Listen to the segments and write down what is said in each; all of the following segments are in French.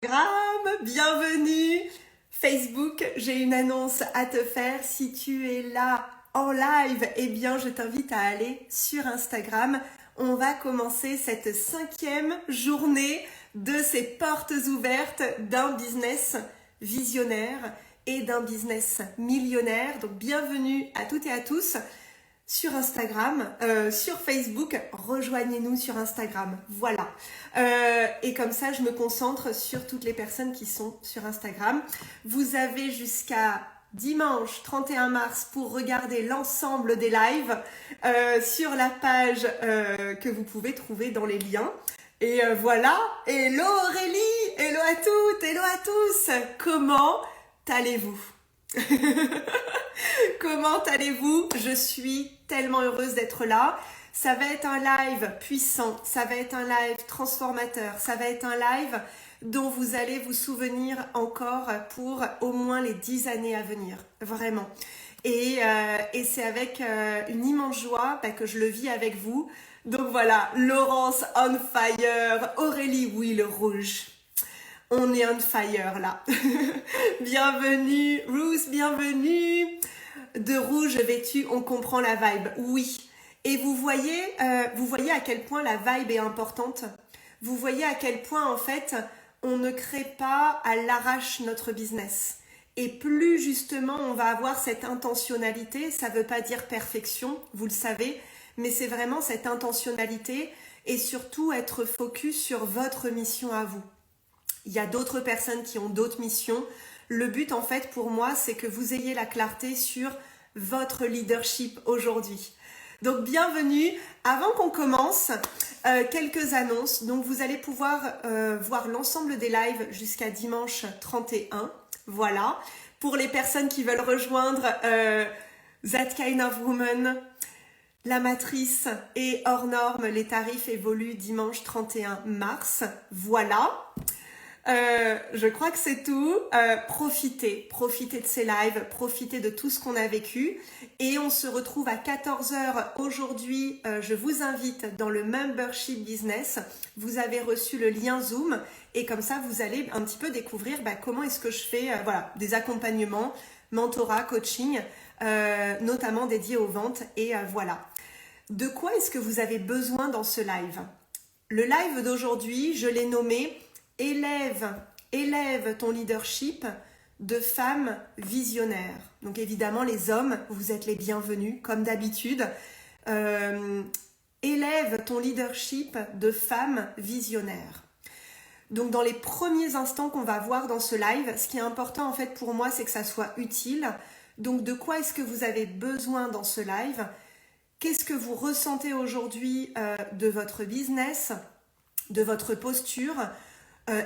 Bienvenue Facebook, j'ai une annonce à te faire. Si tu es là en live, eh bien je t'invite à aller sur Instagram. On va commencer cette 5e journée de ces portes ouvertes d'un business visionnaire et d'un business millionnaire. Donc bienvenue à toutes et à tous sur Instagram, sur Facebook, rejoignez-nous sur Instagram, voilà. Et comme ça, je me concentre sur toutes les personnes qui sont sur Instagram. Vous avez jusqu'à dimanche 31 mars pour regarder l'ensemble des lives sur la page que vous pouvez trouver dans les liens. Et voilà, hello Aurélie, hello à toutes, hello à tous, comment allez-vous? Comment allez-vous? Je suis tellement heureuse d'être là. Ça va être un live puissant, ça va être un live transformateur, ça va être un live dont vous allez vous souvenir encore pour au moins les 10 années à venir, vraiment. Et c'est avec une immense joie que je le vis avec vous. Donc voilà, Laurence on fire, Aurélie, oui le rouge. On est on fire là. Bienvenue, Ruth, bienvenue. De rouge vêtu, on comprend la vibe. Oui. Et vous voyez à quel point la vibe est importante. Vous voyez à quel point en fait, on ne crée pas à l'arrache notre business. Et plus justement on va avoir cette intentionnalité, ça ne veut pas dire perfection, vous le savez, mais c'est vraiment cette intentionnalité et surtout être focus sur votre mission à vous. Il y a d'autres personnes qui ont d'autres missions. Le but en fait pour moi, c'est que vous ayez la clarté sur votre leadership aujourd'hui. Donc bienvenue. Avant qu'on commence, quelques annonces. Donc vous allez pouvoir voir l'ensemble des lives jusqu'à dimanche 31. Voilà. Pour les personnes qui veulent rejoindre That Kind of Woman, la matrice et hors norme, les tarifs évoluent dimanche 31 mars. Voilà. Je crois que c'est tout. Profitez de ces lives, profitez de tout ce qu'on a vécu. Et on se retrouve à 14h aujourd'hui. Je vous invite dans le Membership Business. Vous avez reçu le lien Zoom et comme ça, vous allez un petit peu découvrir comment est-ce que je fais des accompagnements, mentorat, coaching, notamment dédiés aux ventes. Et voilà. De quoi est-ce que vous avez besoin dans ce live? Le live d'aujourd'hui, je l'ai nommé Élève ton leadership de femme visionnaire. Donc évidemment, les hommes, vous êtes les bienvenus, comme d'habitude. Élève ton leadership de femme visionnaire. Donc dans les premiers instants qu'on va voir dans ce live, ce qui est important en fait pour moi, c'est que ça soit utile. Donc de quoi est-ce que vous avez besoin dans ce live? Qu'est-ce que vous ressentez aujourd'hui de votre business, de votre posture?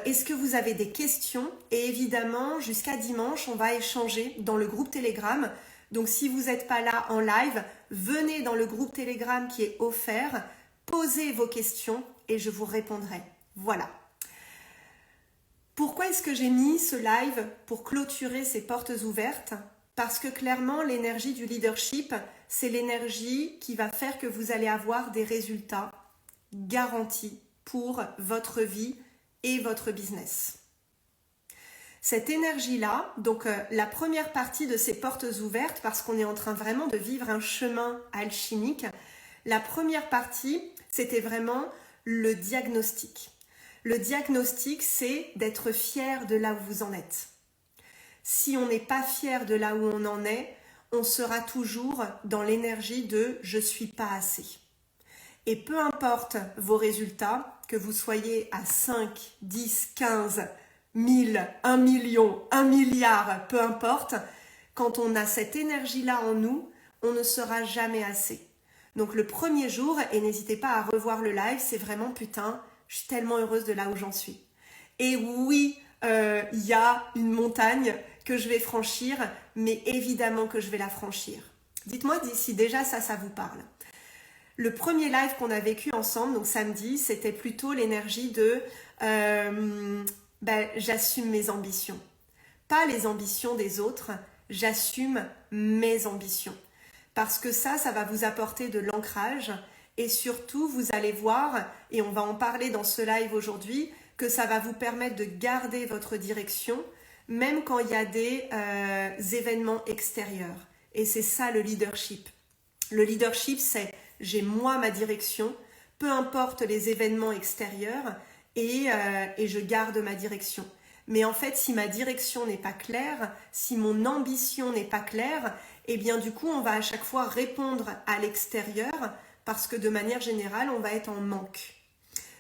Est-ce que vous avez des questions? Et évidemment, jusqu'à dimanche, on va échanger dans le groupe Telegram. Donc, si vous n'êtes pas là en live, venez dans le groupe Telegram qui est offert, posez vos questions et je vous répondrai. Voilà. Pourquoi est-ce que j'ai mis ce live pour clôturer ces portes ouvertes? Parce que clairement, l'énergie du leadership, c'est l'énergie qui va faire que vous allez avoir des résultats garantis pour votre vie et votre business. Cette énergie-là, donc la première partie de ces portes ouvertes, parce qu'on est en train vraiment de vivre un chemin alchimique, la première partie, c'était vraiment le diagnostic. Le diagnostic, c'est d'être fier de là où vous en êtes. Si on n'est pas fier de là où on en est, on sera toujours dans l'énergie de « je suis pas assez ». Et peu importe vos résultats, que vous soyez à 5, 10, 15, 1000, 1 million, 1 milliard, peu importe, quand on a cette énergie-là en nous, on ne sera jamais assez. Donc le premier jour, et n'hésitez pas à revoir le live, c'est vraiment putain, je suis tellement heureuse de là où j'en suis. Et oui, il y a une montagne que je vais franchir, mais évidemment que je vais la franchir. Dites-moi si déjà ça vous parle. Le premier live qu'on a vécu ensemble, donc samedi, c'était plutôt l'énergie de j'assume mes ambitions. Pas les ambitions des autres, j'assume mes ambitions. Parce que ça va vous apporter de l'ancrage et surtout, vous allez voir, et on va en parler dans ce live aujourd'hui, que ça va vous permettre de garder votre direction, même quand il y a des événements extérieurs. Et c'est ça le leadership. Le leadership, c'est j'ai moi ma direction, peu importe les événements extérieurs, et je garde ma direction. Mais en fait, si ma direction n'est pas claire, si mon ambition n'est pas claire, eh bien du coup, on va à chaque fois répondre à l'extérieur parce que de manière générale, on va être en manque.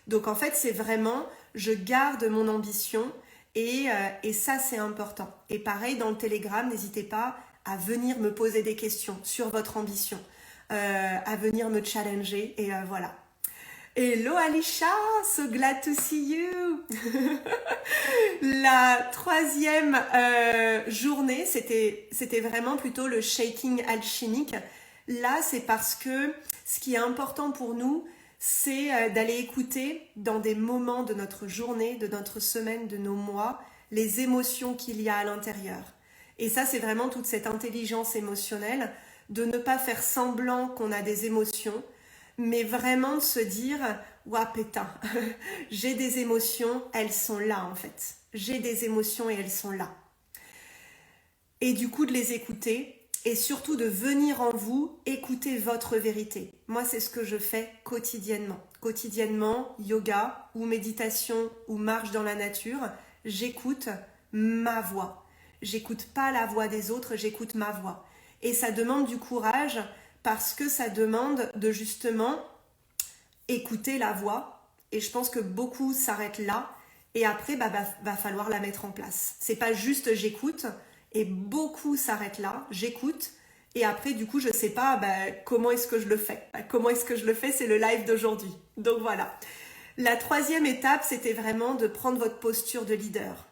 Donc en fait, c'est vraiment, je garde mon ambition et ça, c'est important. Et pareil, dans le Telegram, n'hésitez pas à venir me poser des questions sur votre ambition, à venir me challenger et voilà. Hello Alicia, so glad to see you. La troisième journée, c'était vraiment plutôt le shaking alchimique. Là, c'est parce que ce qui est important pour nous, c'est d'aller écouter dans des moments de notre journée, de notre semaine, de nos mois, les émotions qu'il y a à l'intérieur. Et ça, c'est vraiment toute cette intelligence émotionnelle, de ne pas faire semblant qu'on a des émotions, mais vraiment de se dire « Ouah, putain, j'ai des émotions, elles sont là en fait. J'ai des émotions et elles sont là. » Et du coup, de les écouter et surtout de venir en vous écouter votre vérité. Moi, c'est ce que je fais quotidiennement. Quotidiennement, yoga ou méditation ou marche dans la nature, j'écoute ma voix. J'écoute pas la voix des autres, j'écoute ma voix. Et ça demande du courage parce que ça demande de justement écouter la voix. Et je pense que beaucoup s'arrêtent là. Et après, va falloir la mettre en place. C'est pas juste j'écoute. Et beaucoup s'arrêtent là. J'écoute. Et après, du coup, je sais pas comment est-ce que je le fais. Comment est-ce que je le fais, c'est le live d'aujourd'hui. Donc voilà. La troisième étape, c'était vraiment de prendre votre posture de leader.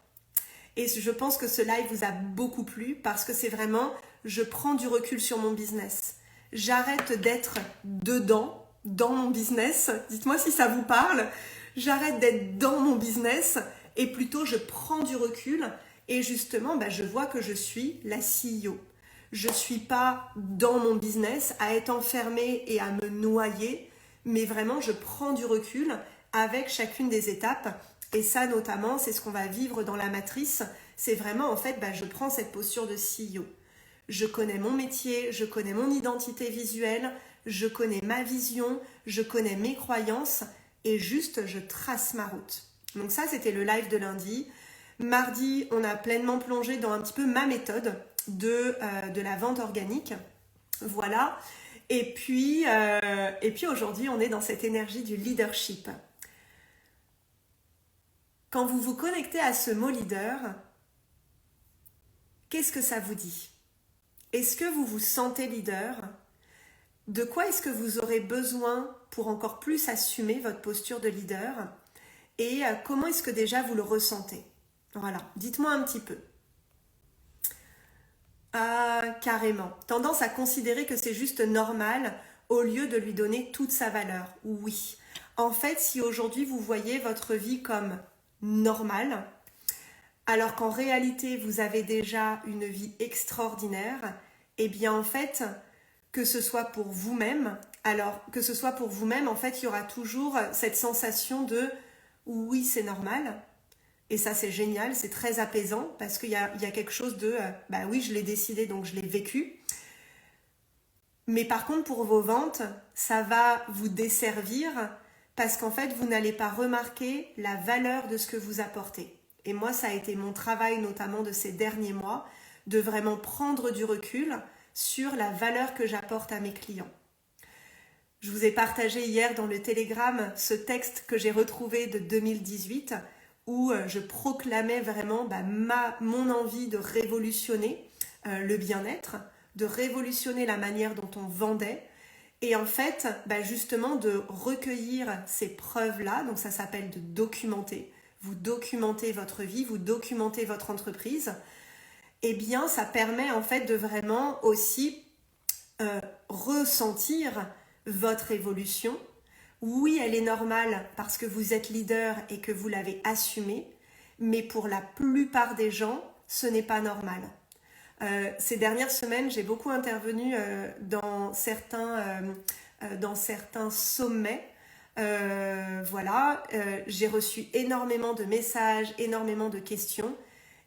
Et je pense que ce live vous a beaucoup plu parce que c'est vraiment, je prends du recul sur mon business. J'arrête d'être dedans, dans mon business. Dites-moi si ça vous parle. J'arrête d'être dans mon business et plutôt je prends du recul et justement, je vois que je suis la CEO. Je ne suis pas dans mon business à être enfermée et à me noyer, mais vraiment je prends du recul avec chacune des étapes. Et ça notamment, c'est ce qu'on va vivre dans la matrice. C'est vraiment en fait, je prends cette posture de CEO. Je connais mon métier, je connais mon identité visuelle, je connais ma vision, je connais mes croyances et juste je trace ma route. Donc ça, c'était le live de lundi. Mardi, on a pleinement plongé dans un petit peu ma méthode de la vente organique. Voilà. Et puis aujourd'hui, on est dans cette énergie du leadership. Quand vous vous connectez à ce mot leader, qu'est-ce que ça vous dit ? Est-ce que vous vous sentez leader ? De quoi est-ce que vous aurez besoin pour encore plus assumer votre posture de leader ? Et comment est-ce que déjà vous le ressentez ? Voilà, dites-moi un petit peu. Ah, carrément. Tendance à considérer que c'est juste normal au lieu de lui donner toute sa valeur. Oui. En fait, si aujourd'hui vous voyez votre vie comme normale, alors qu'en réalité vous avez déjà une vie extraordinaire, eh bien en fait, que ce soit pour vous-même, en fait, il y aura toujours cette sensation de oui, c'est normal. Et ça, c'est génial, c'est très apaisant parce qu'il y a quelque chose de oui, je l'ai décidé, donc je l'ai vécu. Mais par contre, pour vos ventes, ça va vous desservir parce qu'en fait, vous n'allez pas remarquer la valeur de ce que vous apportez. Et moi, ça a été mon travail, notamment de ces derniers mois, de vraiment prendre du recul sur la valeur que j'apporte à mes clients. Je vous ai partagé hier dans le Telegram ce texte que j'ai retrouvé de 2018 où je proclamais vraiment mon envie de révolutionner le bien-être, de révolutionner la manière dont on vendait et en fait justement de recueillir ces preuves-là, donc ça s'appelle de documenter. Vous documentez votre vie, vous documentez votre entreprise, eh bien ça permet en fait de vraiment aussi ressentir votre évolution. Oui, elle est normale parce que vous êtes leader et que vous l'avez assumée, mais pour la plupart des gens, ce n'est pas normal. Ces dernières semaines, j'ai beaucoup intervenu dans certains sommets Voilà, j'ai reçu énormément de messages, énormément de questions.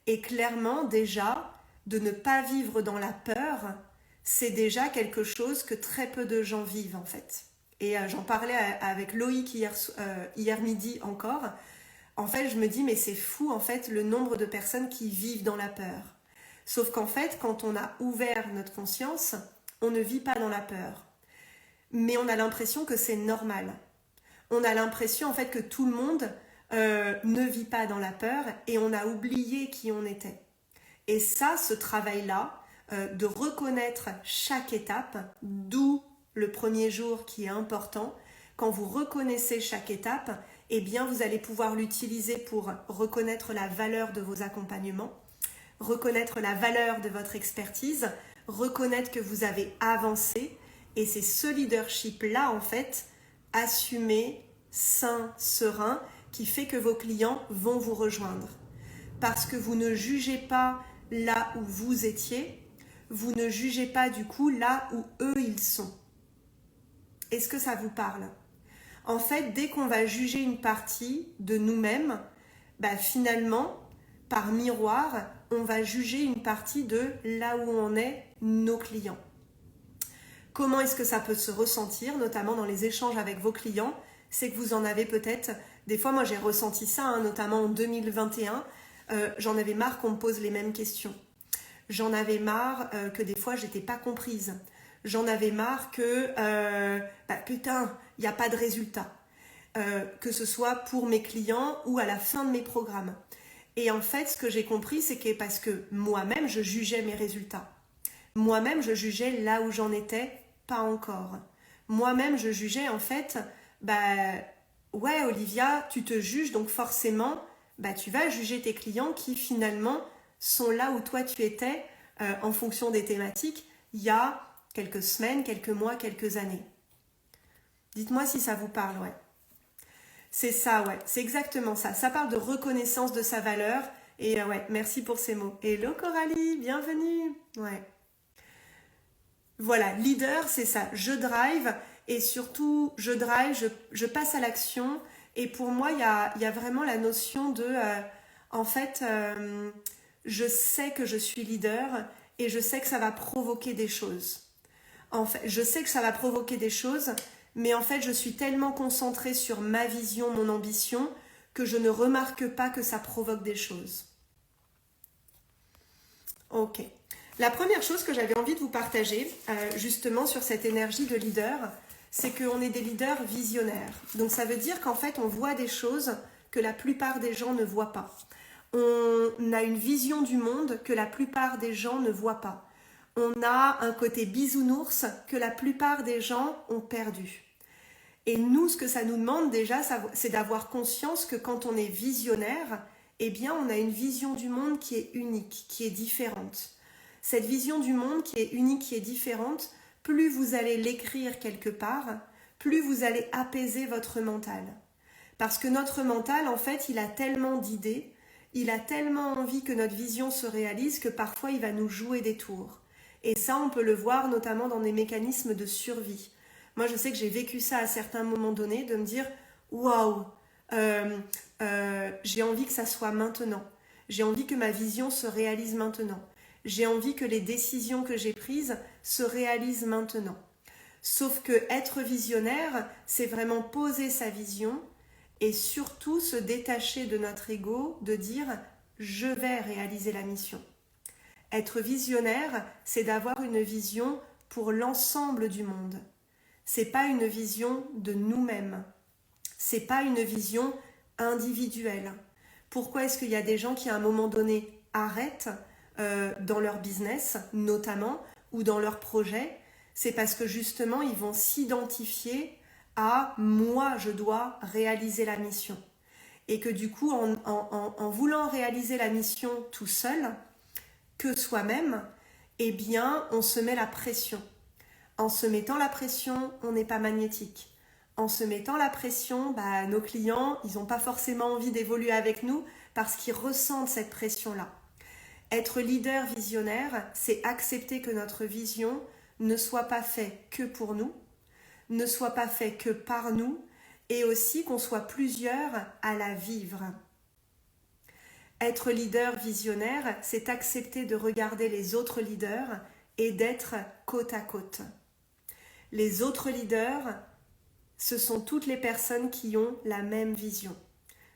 Et clairement, déjà, de ne pas vivre dans la peur, c'est déjà quelque chose que très peu de gens vivent en fait. Et j'en parlais avec Loïc hier midi encore. En fait, je me dis, mais c'est fou en fait le nombre de personnes qui vivent dans la peur. Sauf qu'en fait, quand on a ouvert notre conscience, on ne vit pas dans la peur. Mais on a l'impression que c'est normal. On a l'impression en fait que tout le monde ne vit pas dans la peur et on a oublié qui on était. Et ça, ce travail-là, de reconnaître chaque étape, d'où le premier jour qui est important, quand vous reconnaissez chaque étape, eh bien vous allez pouvoir l'utiliser pour reconnaître la valeur de vos accompagnements, reconnaître la valeur de votre expertise, reconnaître que vous avez avancé. Et c'est ce leadership-là, en fait, assumé, sain, serein, qui fait que vos clients vont vous rejoindre. Parce que vous ne jugez pas là où vous étiez, vous ne jugez pas du coup là où eux ils sont. Est-ce que ça vous parle? En fait, dès qu'on va juger une partie de nous-mêmes, finalement, par miroir, on va juger une partie de là où on est nos clients. Comment est-ce que ça peut se ressentir, notamment dans les échanges avec vos clients? C'est que vous en avez peut-être, des fois moi j'ai ressenti ça, notamment en 2021, j'en avais marre qu'on me pose les mêmes questions. J'en avais marre que des fois j'étais pas comprise. J'en avais marre que putain, il n'y a pas de résultat. Que ce soit pour mes clients ou à la fin de mes programmes. Et en fait, ce que j'ai compris, c'est que parce que moi-même, je jugeais mes résultats. Moi-même, je jugeais là où j'en étais, pas encore. Moi-même, je jugeais en fait, ouais Olivia, tu te juges, donc forcément, tu vas juger tes clients qui finalement sont là où toi tu étais en fonction des thématiques il y a quelques semaines, quelques mois, quelques années. Dites-moi si ça vous parle, ouais. C'est ça, ouais, c'est exactement ça. Ça parle de reconnaissance de sa valeur. Et ouais, merci pour ces mots. Hello Coralie, bienvenue. Ouais. Voilà, leader, c'est ça. Je drive et surtout, je passe à l'action. Et pour moi, il y a vraiment la notion de, je sais que je suis leader et je sais que ça va provoquer des choses. En fait, je sais que ça va provoquer des choses, mais en fait, je suis tellement concentrée sur ma vision, mon ambition, que je ne remarque pas que ça provoque des choses. Ok. La première chose que j'avais envie de vous partager, justement sur cette énergie de leader, c'est qu'on est des leaders visionnaires. Donc ça veut dire qu'en fait, on voit des choses que la plupart des gens ne voient pas. On a une vision du monde que la plupart des gens ne voient pas. On a un côté bisounours que la plupart des gens ont perdu. Et nous, ce que ça nous demande déjà, c'est d'avoir conscience que quand on est visionnaire, eh bien, on a une vision du monde qui est unique, qui est différente. Cette vision du monde qui est unique, qui est différente, plus vous allez l'écrire quelque part, plus vous allez apaiser votre mental. Parce que notre mental, en fait, il a tellement d'idées, il a tellement envie que notre vision se réalise que parfois il va nous jouer des tours. Et ça, on peut le voir notamment dans des mécanismes de survie. Moi, je sais que j'ai vécu ça à certains moments donnés, de me dire « Waouh, j'ai envie que ça soit maintenant. J'ai envie que ma vision se réalise maintenant. J'ai envie que les décisions que j'ai prises se réalisent maintenant. » Sauf que être visionnaire, c'est vraiment poser sa vision et surtout se détacher de notre ego, de dire « Je vais réaliser la mission ». Être visionnaire, c'est d'avoir une vision pour l'ensemble du monde. C'est pas une vision de nous-mêmes. C'est pas une vision individuelle. Pourquoi est-ce qu'il y a des gens qui à un moment donné arrêtent dans leur business notamment ou dans leur projet? C'est parce que justement ils vont s'identifier à moi je dois réaliser la mission. Et que du coup en voulant réaliser la mission tout seul, que soi-même, eh bien on se met la pression. En se mettant la pression, on n'est pas magnétique. En se mettant la pression, nos clients, ils n'ont pas forcément envie d'évoluer avec nous parce qu'ils ressentent cette pression-là. Être leader visionnaire, c'est accepter que notre vision ne soit pas faite que pour nous, ne soit pas faite que par nous, et aussi qu'on soit plusieurs à la vivre. Être leader visionnaire, c'est accepter de regarder les autres leaders et d'être côte à côte. Les autres leaders, ce sont toutes les personnes qui ont la même vision.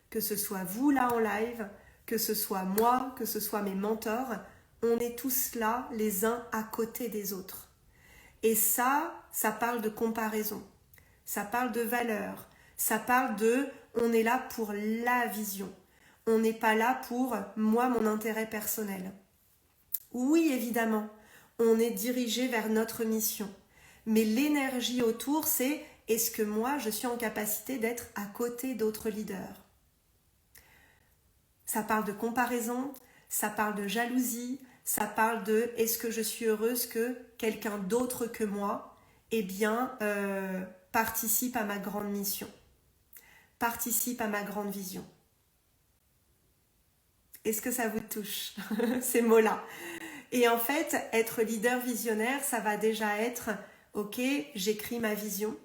Que ce soit vous là en live, que ce soit moi, que ce soit mes mentors, on est tous là les uns à côté des autres. Et ça parle de comparaison, ça parle de valeur, ça parle de on est là pour la vision. On n'est pas là pour moi, mon intérêt personnel. Oui, évidemment, on est dirigé vers notre mission. Mais l'énergie autour, c'est est-ce que moi, je suis en capacité d'être à côté d'autres leaders? Ça parle de comparaison, ça parle de jalousie, ça parle de est-ce que je suis heureuse que quelqu'un d'autre que moi, participe à ma grande mission, participe à ma grande vision. Est-ce que ça vous touche, ces mots-là? Et en fait, être leader visionnaire, ça va déjà être, ok, j'écris ma vision,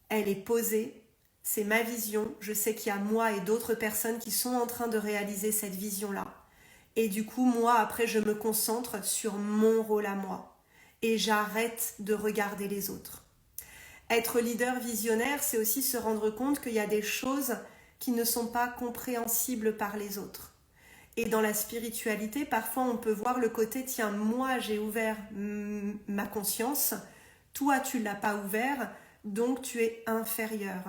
elle est posée, c'est ma vision, je sais qu'il y a moi et d'autres personnes qui sont en train de réaliser cette vision-là. Et du coup, moi, après, je me concentre sur mon rôle à moi. Et j'arrête de regarder les autres. Être leader visionnaire, c'est aussi se rendre compte qu'il y a des choses qui ne sont pas compréhensibles par les autres. Et dans la spiritualité, parfois on peut voir le côté, tiens, moi j'ai ouvert ma conscience, toi tu ne l'as pas ouvert, donc tu es inférieur.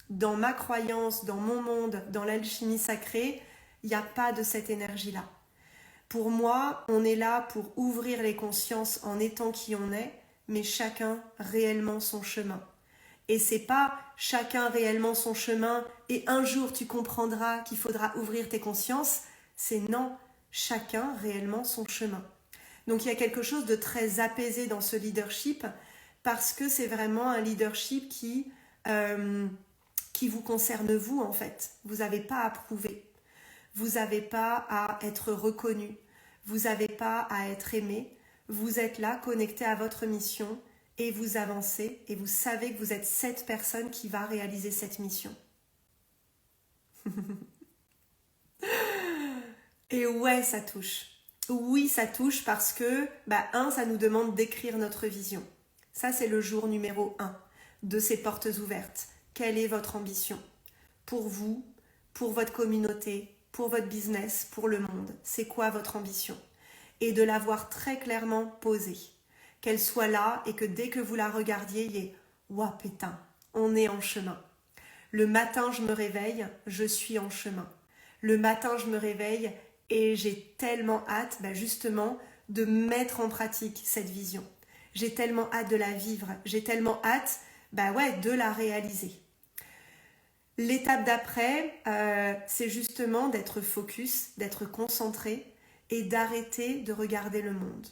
Dans ma croyance, dans mon monde, dans l'alchimie sacrée, il n'y a pas de cette énergie-là. Pour moi, on est là pour ouvrir les consciences en étant qui on est, mais chacun réellement son chemin. Et c'est pas chacun réellement son chemin et un jour tu comprendras qu'il faudra ouvrir tes consciences, c'est non, chacun réellement son chemin. Donc il y a quelque chose de très apaisé dans ce leadership parce que c'est vraiment un leadership qui vous concerne vous en fait. Vous n'avez pas à prouver, vous n'avez pas à être reconnu, vous n'avez pas à être aimé, vous êtes là connecté à votre mission et vous avancez et vous savez que vous êtes cette personne qui va réaliser cette mission. Et ouais, ça touche. Oui, ça touche parce que, ça nous demande d'écrire notre vision. Ça, c'est le jour numéro 1 de ces portes ouvertes. Quelle est votre ambition? Pour vous, pour votre communauté, pour votre business, pour le monde. C'est quoi votre ambition? Et de l'avoir très clairement posée. Qu'elle soit là et que dès que vous la regardiez, il y ait « Ouah, putain, on est en chemin ». Le matin, je me réveille, je suis en chemin. Le matin, je me réveille et j'ai tellement hâte, justement, de mettre en pratique cette vision. J'ai tellement hâte de la vivre. J'ai tellement hâte, de la réaliser. L'étape d'après, c'est justement d'être focus, d'être concentré et d'arrêter de regarder le monde.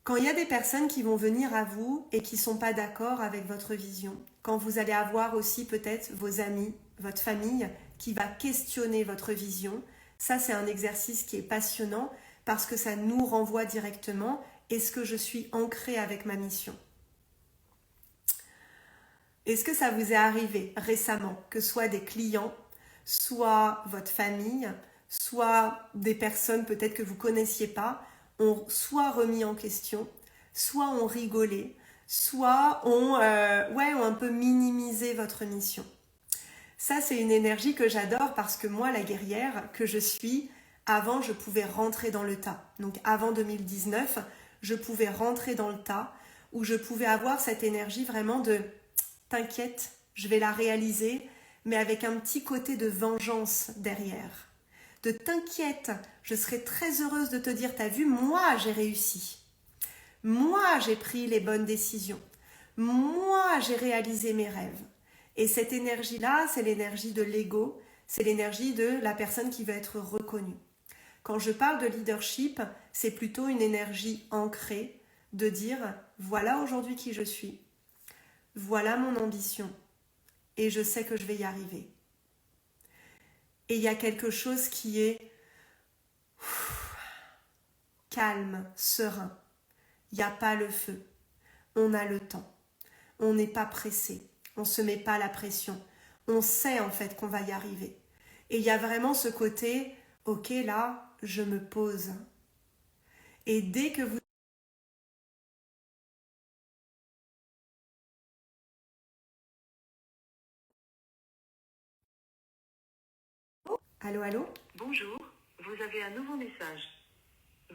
Quand il y a des personnes qui vont venir à vous et qui ne sont pas d'accord avec votre vision, quand vous allez avoir aussi peut-être vos amis, votre famille qui va questionner votre vision, ça c'est un exercice qui est passionnant parce que ça nous renvoie directement « Est-ce que je suis ancrée avec ma mission ?» Est-ce que ça vous est arrivé récemment, que ce soit des clients, soit votre famille, soit des personnes peut-être que vous ne connaissiez pas, ont soit remis en question, soit ont rigolé, soit ont un peu minimisé votre mission. Ça, c'est une énergie que j'adore parce que moi, la guerrière que je suis, avant, je pouvais rentrer dans le tas. Donc avant 2019, je pouvais rentrer dans le tas où je pouvais avoir cette énergie vraiment de « t'inquiète, je vais la réaliser », mais avec un petit côté de vengeance derrière. De « t'inquiète, je serai très heureuse de te dire, t'as vu, moi j'ai réussi. Moi j'ai pris les bonnes décisions. Moi j'ai réalisé mes rêves. » Et cette énergie-là, c'est l'énergie de l'ego, c'est l'énergie de la personne qui veut être reconnue. Quand je parle de leadership, c'est plutôt une énergie ancrée de dire « voilà aujourd'hui qui je suis, voilà mon ambition et je sais que je vais y arriver. » Et il y a quelque chose qui est calme, serein. Il n'y a pas le feu. On a le temps. On n'est pas pressé. on ne se met pas la pression. On sait en fait qu'on va y arriver. Et il y a vraiment ce côté, ok là, je me pose. Et dès que vous... Allô, allô? Bonjour, vous avez un nouveau message.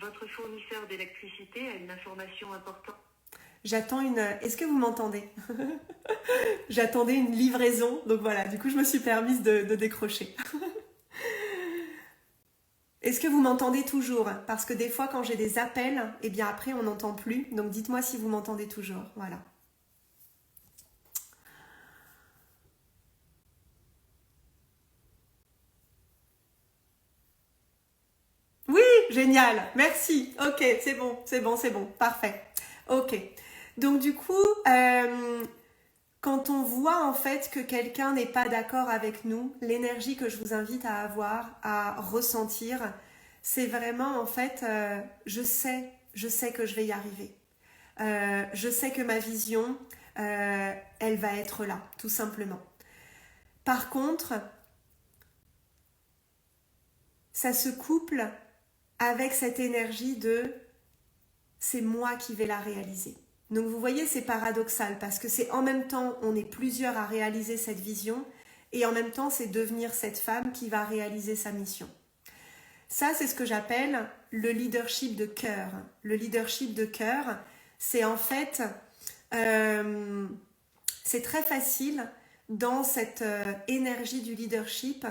Votre fournisseur d'électricité a une information importante. J'attends une... Est-ce que vous m'entendez? J'attendais une livraison, donc voilà, du coup je me suis permise de décrocher. Est-ce que vous m'entendez toujours? Parce que des fois quand j'ai des appels, eh bien après on n'entend plus, donc dites-moi si vous m'entendez toujours, voilà. Oui, génial, merci, ok, c'est bon, parfait. Ok, donc du coup, quand on voit en fait que quelqu'un n'est pas d'accord avec nous, l'énergie que je vous invite à avoir, à ressentir, c'est vraiment en fait, je sais que je vais y arriver. Je sais que ma vision, elle va être là, tout simplement. Par contre, ça se couple avec cette énergie de c'est moi qui vais la réaliser. Donc vous voyez, c'est paradoxal parce que c'est en même temps, on est plusieurs à réaliser cette vision et en même temps, c'est devenir cette femme qui va réaliser sa mission. Ça, c'est ce que j'appelle le leadership de cœur. Le leadership de cœur, c'est en fait, c'est très facile dans cette énergie du leadership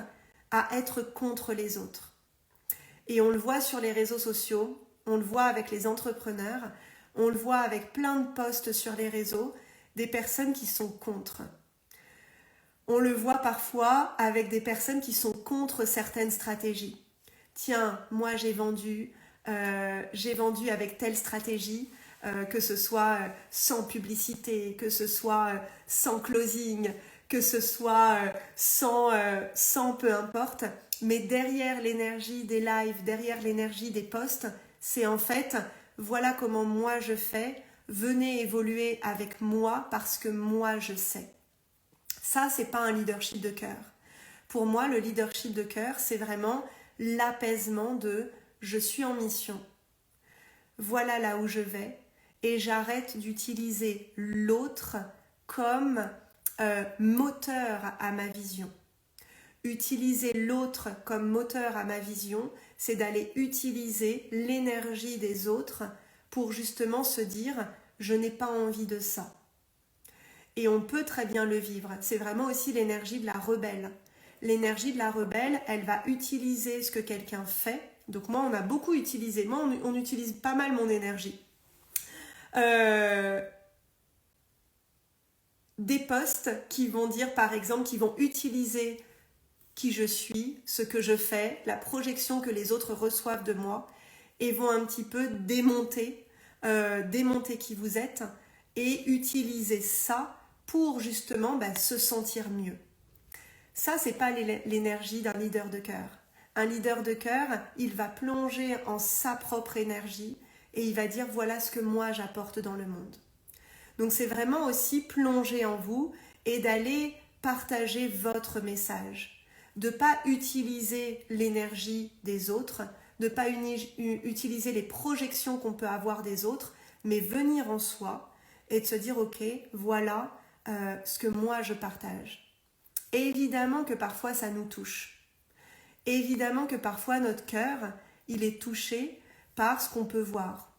à être contre les autres. Et on le voit sur les réseaux sociaux, on le voit avec les entrepreneurs, on le voit avec plein de posts sur les réseaux, des personnes qui sont contre. On le voit parfois avec des personnes qui sont contre certaines stratégies. Tiens, moi j'ai vendu avec telle stratégie, que ce soit sans publicité, que ce soit sans closing, que ce soit sans peu importe. Mais derrière l'énergie des lives, derrière l'énergie des posts, c'est en fait, voilà comment moi je fais, venez évoluer avec moi parce que moi je sais. Ça, c'est pas un leadership de cœur. Pour moi, le leadership de cœur, c'est vraiment l'apaisement de je suis en mission. Voilà là où je vais et j'arrête d'utiliser l'autre comme moteur à ma vision. Utiliser l'autre comme moteur à ma vision, c'est d'aller utiliser l'énergie des autres pour justement se dire je n'ai pas envie de ça. Et on peut très bien le vivre. C'est vraiment aussi l'énergie de la rebelle. L'énergie de la rebelle, elle va utiliser ce que quelqu'un fait. Donc moi, on a beaucoup utilisé. Moi, on utilise pas mal mon énergie. Des posts qui vont dire, par exemple, qui vont utiliser qui je suis, ce que je fais, la projection que les autres reçoivent de moi, et vont un petit peu démonter qui vous êtes, et utiliser ça pour justement se sentir mieux. Ça, c'est pas l'énergie d'un leader de cœur. Un leader de cœur, il va plonger en sa propre énergie et il va dire voilà ce que moi j'apporte dans le monde. Donc c'est vraiment aussi plonger en vous et d'aller partager votre message. De ne pas utiliser l'énergie des autres, de ne pas utiliser les projections qu'on peut avoir des autres, mais venir en soi et de se dire ok, voilà ce que moi je partage. Et évidemment que parfois ça nous touche. Évidemment que parfois notre cœur, il est touché par ce qu'on peut voir.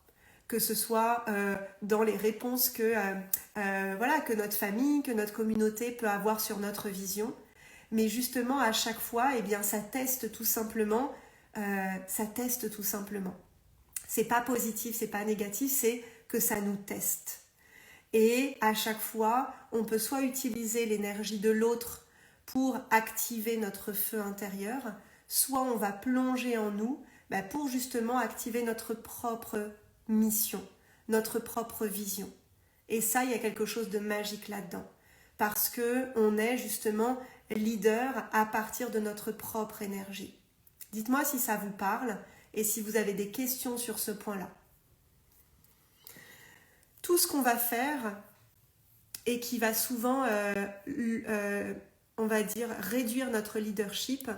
Que ce soit dans les réponses que notre famille, que notre communauté peut avoir sur notre vision. Mais justement, à chaque fois, eh bien, ça teste tout simplement. C'est pas positif, c'est pas négatif, c'est que ça nous teste. Et à chaque fois, on peut soit utiliser l'énergie de l'autre pour activer notre feu intérieur, soit on va plonger en nous pour justement activer notre propre mission, notre propre vision. Et ça, il y a quelque chose de magique là-dedans. Parce qu'on est justement leader à partir de notre propre énergie. Dites-moi si ça vous parle et si vous avez des questions sur ce point-là. Tout ce qu'on va faire, et qui va souvent, on va dire, réduire notre leadership,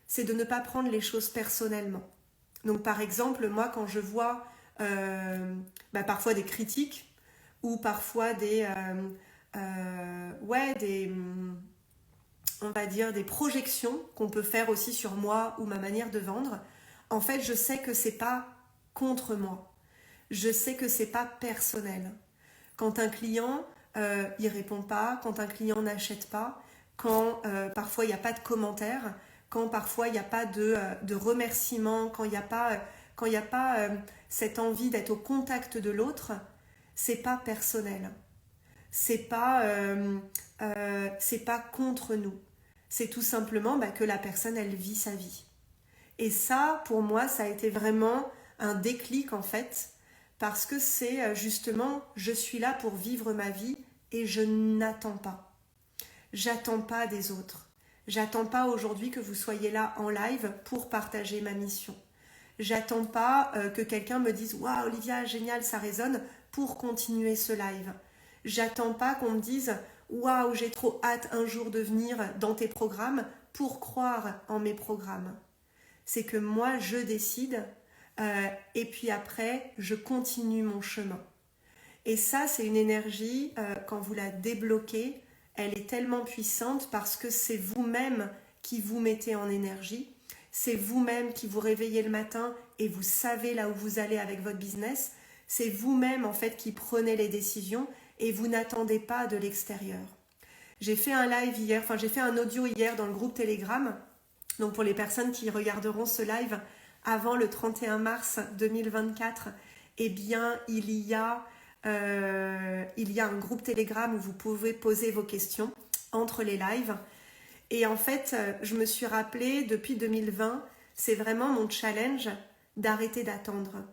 c'est de ne pas prendre les choses personnellement. Donc par exemple, moi quand je vois parfois des critiques ou parfois on va dire des projections qu'on peut faire aussi sur moi ou ma manière de vendre, en fait je sais que c'est pas contre moi, je sais que c'est pas personnel. Quand un client il répond pas, quand un client n'achète pas, quand parfois il n'y a pas de commentaires, quand parfois il n'y a pas de remerciements, quand il n'y a pas cette envie d'être au contact de l'autre, c'est pas personnel. C'est pas contre nous. C'est tout simplement que la personne, elle vit sa vie. Et ça, pour moi, ça a été vraiment un déclic en fait, parce que c'est justement, je suis là pour vivre ma vie et je n'attends pas. J'attends pas des autres. J'attends pas aujourd'hui que vous soyez là en live pour partager ma mission. J'attends pas que quelqu'un me dise « Waouh Olivia, génial, ça résonne » pour continuer ce live. J'attends pas qu'on me dise « Waouh, j'ai trop hâte un jour de venir dans tes programmes » pour croire en mes programmes. C'est que moi, je décide et puis après, je continue mon chemin. Et ça, c'est une énergie, quand vous la débloquez, elle est tellement puissante parce que c'est vous-même qui vous mettez en énergie. C'est vous-même qui vous réveillez le matin et vous savez là où vous allez avec votre business. C'est vous-même en fait qui prenez les décisions et vous n'attendez pas de l'extérieur. J'ai fait un live hier, j'ai fait un audio hier dans le groupe Telegram. Donc pour les personnes qui regarderont ce live avant le 31 mars 2024, eh bien il y a un groupe Telegram où vous pouvez poser vos questions entre les lives. Et en fait, je me suis rappelé depuis 2020, c'est vraiment mon challenge d'arrêter d'attendre.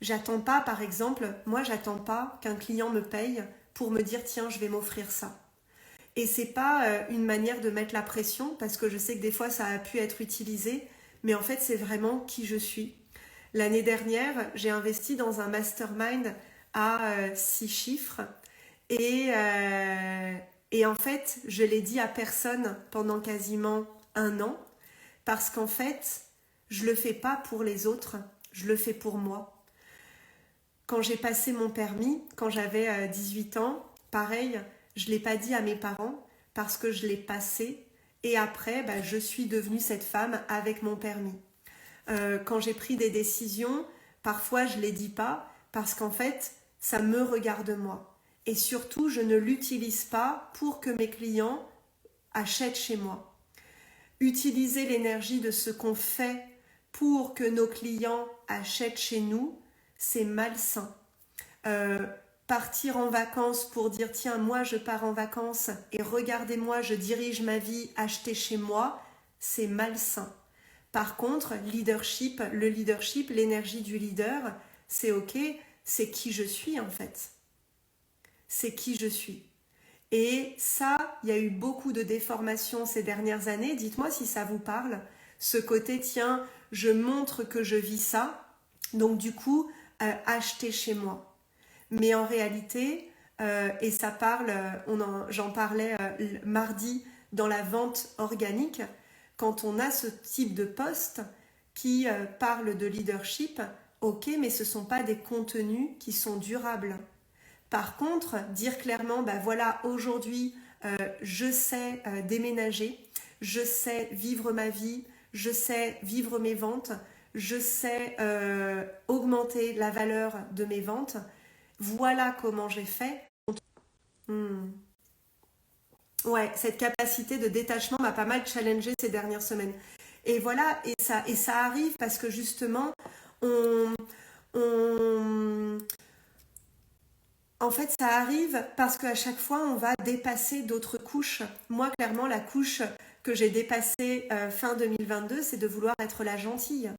J'attends pas, par exemple, moi j'attends pas qu'un client me paye pour me dire tiens, je vais m'offrir ça. Et c'est pas une manière de mettre la pression, parce que je sais que des fois ça a pu être utilisé, mais en fait c'est vraiment qui je suis. L'année dernière, j'ai investi dans un mastermind à 6 chiffres et en fait, je l'ai dit à personne pendant quasiment 1 an parce qu'en fait, je le fais pas pour les autres, je le fais pour moi. Quand j'ai passé mon permis, quand j'avais 18 ans, pareil, je l'ai pas dit à mes parents parce que je l'ai passé et après, je suis devenue cette femme avec mon permis. Quand j'ai pris des décisions, parfois je les dis pas parce qu'en fait, ça me regarde moi. Et surtout, je ne l'utilise pas pour que mes clients achètent chez moi. Utiliser l'énergie de ce qu'on fait pour que nos clients achètent chez nous, c'est malsain. Partir en vacances pour dire tiens, moi je pars en vacances et regardez-moi, je dirige ma vie, achetez chez moi, c'est malsain. Par contre, le leadership, l'énergie du leader, c'est ok, c'est qui je suis en fait. C'est qui je suis. Et ça, il y a eu beaucoup de déformations ces dernières années. Dites-moi si ça vous parle. Ce côté, tiens, je montre que je vis ça, donc du coup, achetez chez moi. Mais en réalité, et ça parle, j'en parlais mardi dans la vente organique, quand on a ce type de poste qui parle de leadership, ok, mais ce ne sont pas des contenus qui sont durables. Par contre, dire clairement, voilà, aujourd'hui, je sais déménager, je sais vivre ma vie, je sais vivre mes ventes, je sais augmenter la valeur de mes ventes. Voilà comment j'ai fait. Ouais, cette capacité de détachement m'a pas mal challengée ces dernières semaines. Et voilà, et ça arrive parce que justement, en fait, ça arrive parce qu'à chaque fois, on va dépasser d'autres couches. Moi, clairement, la couche que j'ai dépassée fin 2022, c'est de vouloir être la gentille.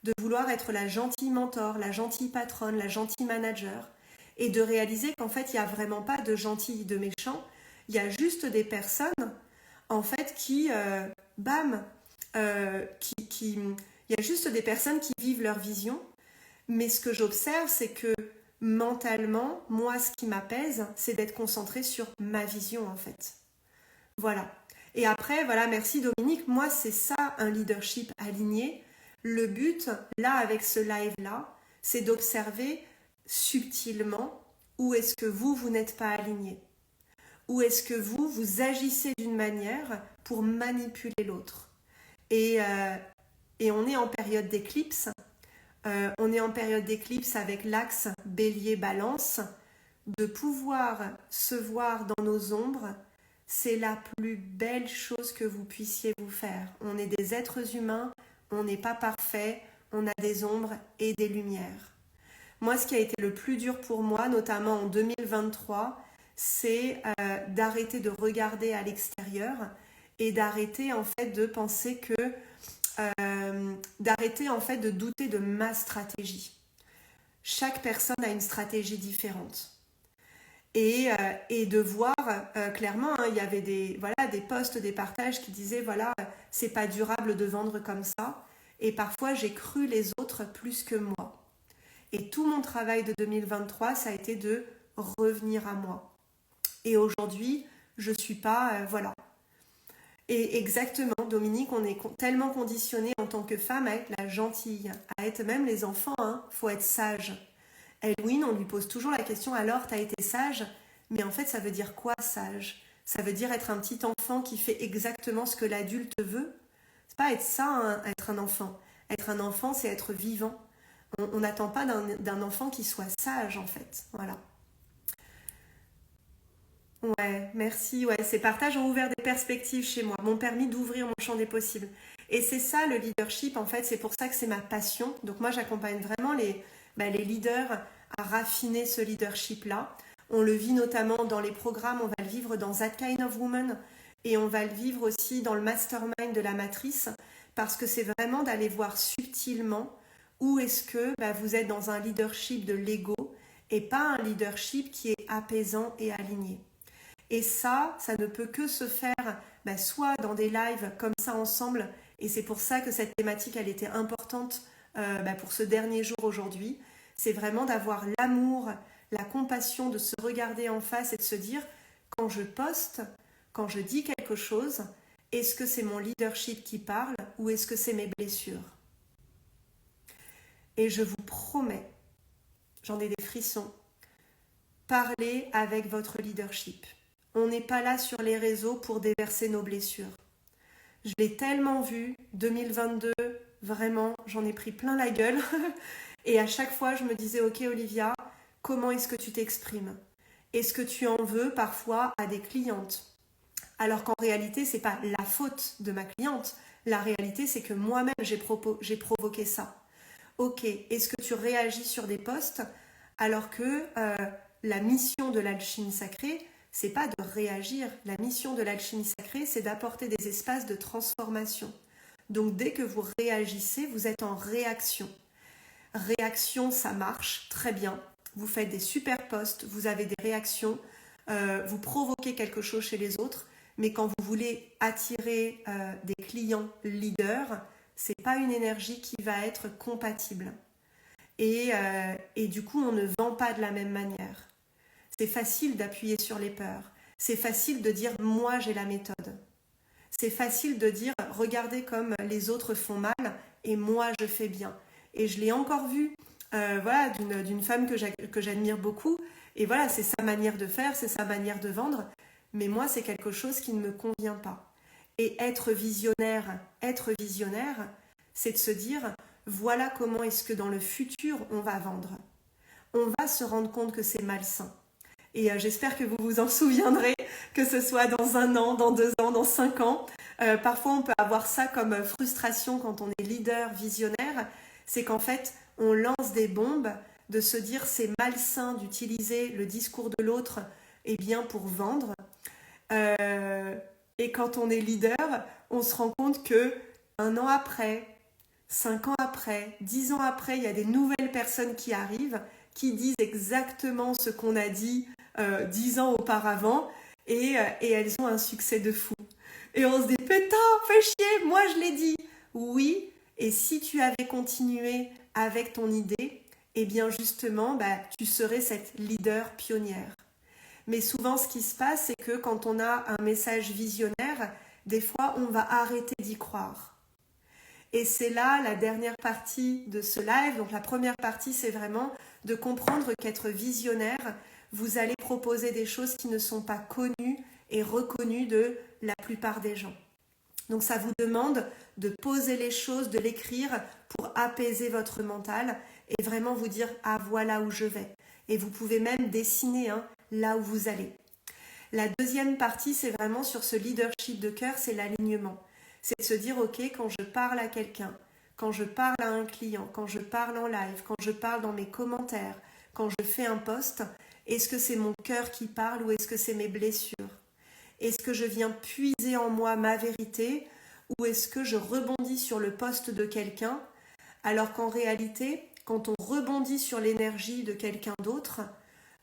De vouloir être la gentille mentor, la gentille patronne, la gentille manager. Et de réaliser qu'en fait, il n'y a vraiment pas de gentils et de méchants. Il y a juste des personnes, en fait, il y a juste des personnes qui vivent leur vision. Mais ce que j'observe, c'est que mentalement, moi, ce qui m'apaise, c'est d'être concentrée sur ma vision, en fait. Voilà. Et après, voilà, merci Dominique. Moi, c'est ça, un leadership aligné. Le but, là, avec ce live-là, c'est d'observer subtilement où est-ce que vous n'êtes pas aligné. Où est-ce que vous agissez d'une manière pour manipuler l'autre. Et on est en période d'éclipse. On est en période d'éclipse avec l'axe bélier-balance. De pouvoir se voir dans nos ombres, c'est la plus belle chose que vous puissiez vous faire. On est des êtres humains, on n'est pas parfait, on a des ombres et des lumières. Moi, ce qui a été le plus dur pour moi, notamment en 2023, c'est d'arrêter de regarder à l'extérieur et d'arrêter en fait de penser que d'arrêter en fait de douter de ma stratégie. Chaque personne a une stratégie différente. Et de voir clairement, hein, il y avait des posts, des partages qui disaient voilà, c'est pas durable de vendre comme ça. Et parfois, j'ai cru les autres plus que moi. Et tout mon travail de 2023, ça a été de revenir à moi. Et aujourd'hui, je suis pas, voilà. Et exactement, Dominique, on est tellement conditionnés en tant que femme à être la gentille, à être même les enfants, hein, faut être sage. Elwin, on lui pose toujours la question, alors t'as été sage? Mais en fait, ça veut dire quoi sage? Ça veut dire être un petit enfant qui fait exactement ce que l'adulte veut? C'est pas être ça, hein, être un enfant. Être un enfant, c'est être vivant. On n'attend pas d'un enfant qui soit sage, en fait. Voilà. Ouais, merci. Ouais, ces partages ont ouvert des perspectives chez moi, m'ont permis d'ouvrir mon champ des possibles. Et c'est ça le leadership, en fait, c'est pour ça que c'est ma passion. Donc moi, j'accompagne vraiment les leaders à raffiner ce leadership-là. On le vit notamment dans les programmes, on va le vivre dans That Kind of Woman et on va le vivre aussi dans le mastermind de la matrice parce que c'est vraiment d'aller voir subtilement où est-ce que vous êtes dans un leadership de l'ego et pas un leadership qui est apaisant et aligné. Et ça ne peut que se faire soit dans des lives comme ça ensemble et c'est pour ça que cette thématique elle était importante pour ce dernier jour aujourd'hui. C'est vraiment d'avoir l'amour, la compassion, de se regarder en face et de se dire, quand je poste, quand je dis quelque chose, est-ce que c'est mon leadership qui parle ou est-ce que c'est mes blessures? Et je vous promets, j'en ai des frissons, parlez avec votre leadership. On n'est pas là sur les réseaux pour déverser nos blessures. Je l'ai tellement vu, 2022, vraiment, j'en ai pris plein la gueule. Et à chaque fois, je me disais, ok Olivia, comment est-ce que tu t'exprimes? Est-ce que tu en veux parfois à des clientes? Alors qu'en réalité, c'est pas la faute de ma cliente. La réalité, c'est que moi-même, j'ai provoqué ça. Ok, est-ce que tu réagis sur des posts alors que la mission de l'alchimie sacrée, c'est pas de réagir. La mission de l'alchimie sacrée, c'est d'apporter des espaces de transformation. Donc dès que vous réagissez, vous êtes en réaction. Réaction, ça marche très bien. Vous faites des super posts, vous avez des réactions, vous provoquez quelque chose chez les autres, mais quand vous voulez attirer des clients leaders, c'est pas une énergie qui va être compatible. Et du coup, on ne vend pas de la même manière. C'est facile d'appuyer sur les peurs. C'est facile de dire « moi, j'ai la méthode ». C'est facile de dire « regardez comme les autres font mal et moi, je fais bien ». Et je l'ai encore vu d'une femme que j'admire beaucoup. Et voilà, c'est sa manière de faire, c'est sa manière de vendre. Mais moi, c'est quelque chose qui ne me convient pas. Et être visionnaire, c'est de se dire, voilà comment est-ce que dans le futur, on va vendre. On va se rendre compte que c'est malsain. Et j'espère que vous vous en souviendrez, que ce soit dans 1 an, dans 2 ans, dans 5 ans. Parfois, on peut avoir ça comme frustration quand on est leader, visionnaire. C'est qu'en fait, on lance des bombes, de se dire c'est malsain d'utiliser le discours de l'autre pour vendre. Et quand on est leader, on se rend compte que 1 an après, 5 ans après, 10 ans après, il y a des nouvelles personnes qui arrivent, qui disent exactement ce qu'on a dit 10 ans auparavant et elles ont un succès de fou. Et on se dit, putain, fais chier, moi je l'ai dit. Oui, et si tu avais continué avec ton idée, eh bien justement, tu serais cette leader pionnière. Mais souvent, ce qui se passe, c'est que quand on a un message visionnaire, des fois, on va arrêter d'y croire. Et c'est là la dernière partie de ce live. Donc la première partie, c'est vraiment de comprendre qu'être visionnaire, vous allez proposer des choses qui ne sont pas connues et reconnues de la plupart des gens. Donc ça vous demande de poser les choses, de l'écrire pour apaiser votre mental et vraiment vous dire « Ah, voilà où je vais ». Et vous pouvez même dessiner là où vous allez. La deuxième partie, c'est vraiment sur ce leadership de cœur, c'est l'alignement. C'est de se dire, ok, quand je parle à quelqu'un, quand je parle à un client, quand je parle en live, quand je parle dans mes commentaires, quand je fais un post, est-ce que c'est mon cœur qui parle ou est-ce que c'est mes blessures? Est-ce que je viens puiser en moi ma vérité ou est-ce que je rebondis sur le post de quelqu'un alors qu'en réalité, quand on rebondit sur l'énergie de quelqu'un d'autre,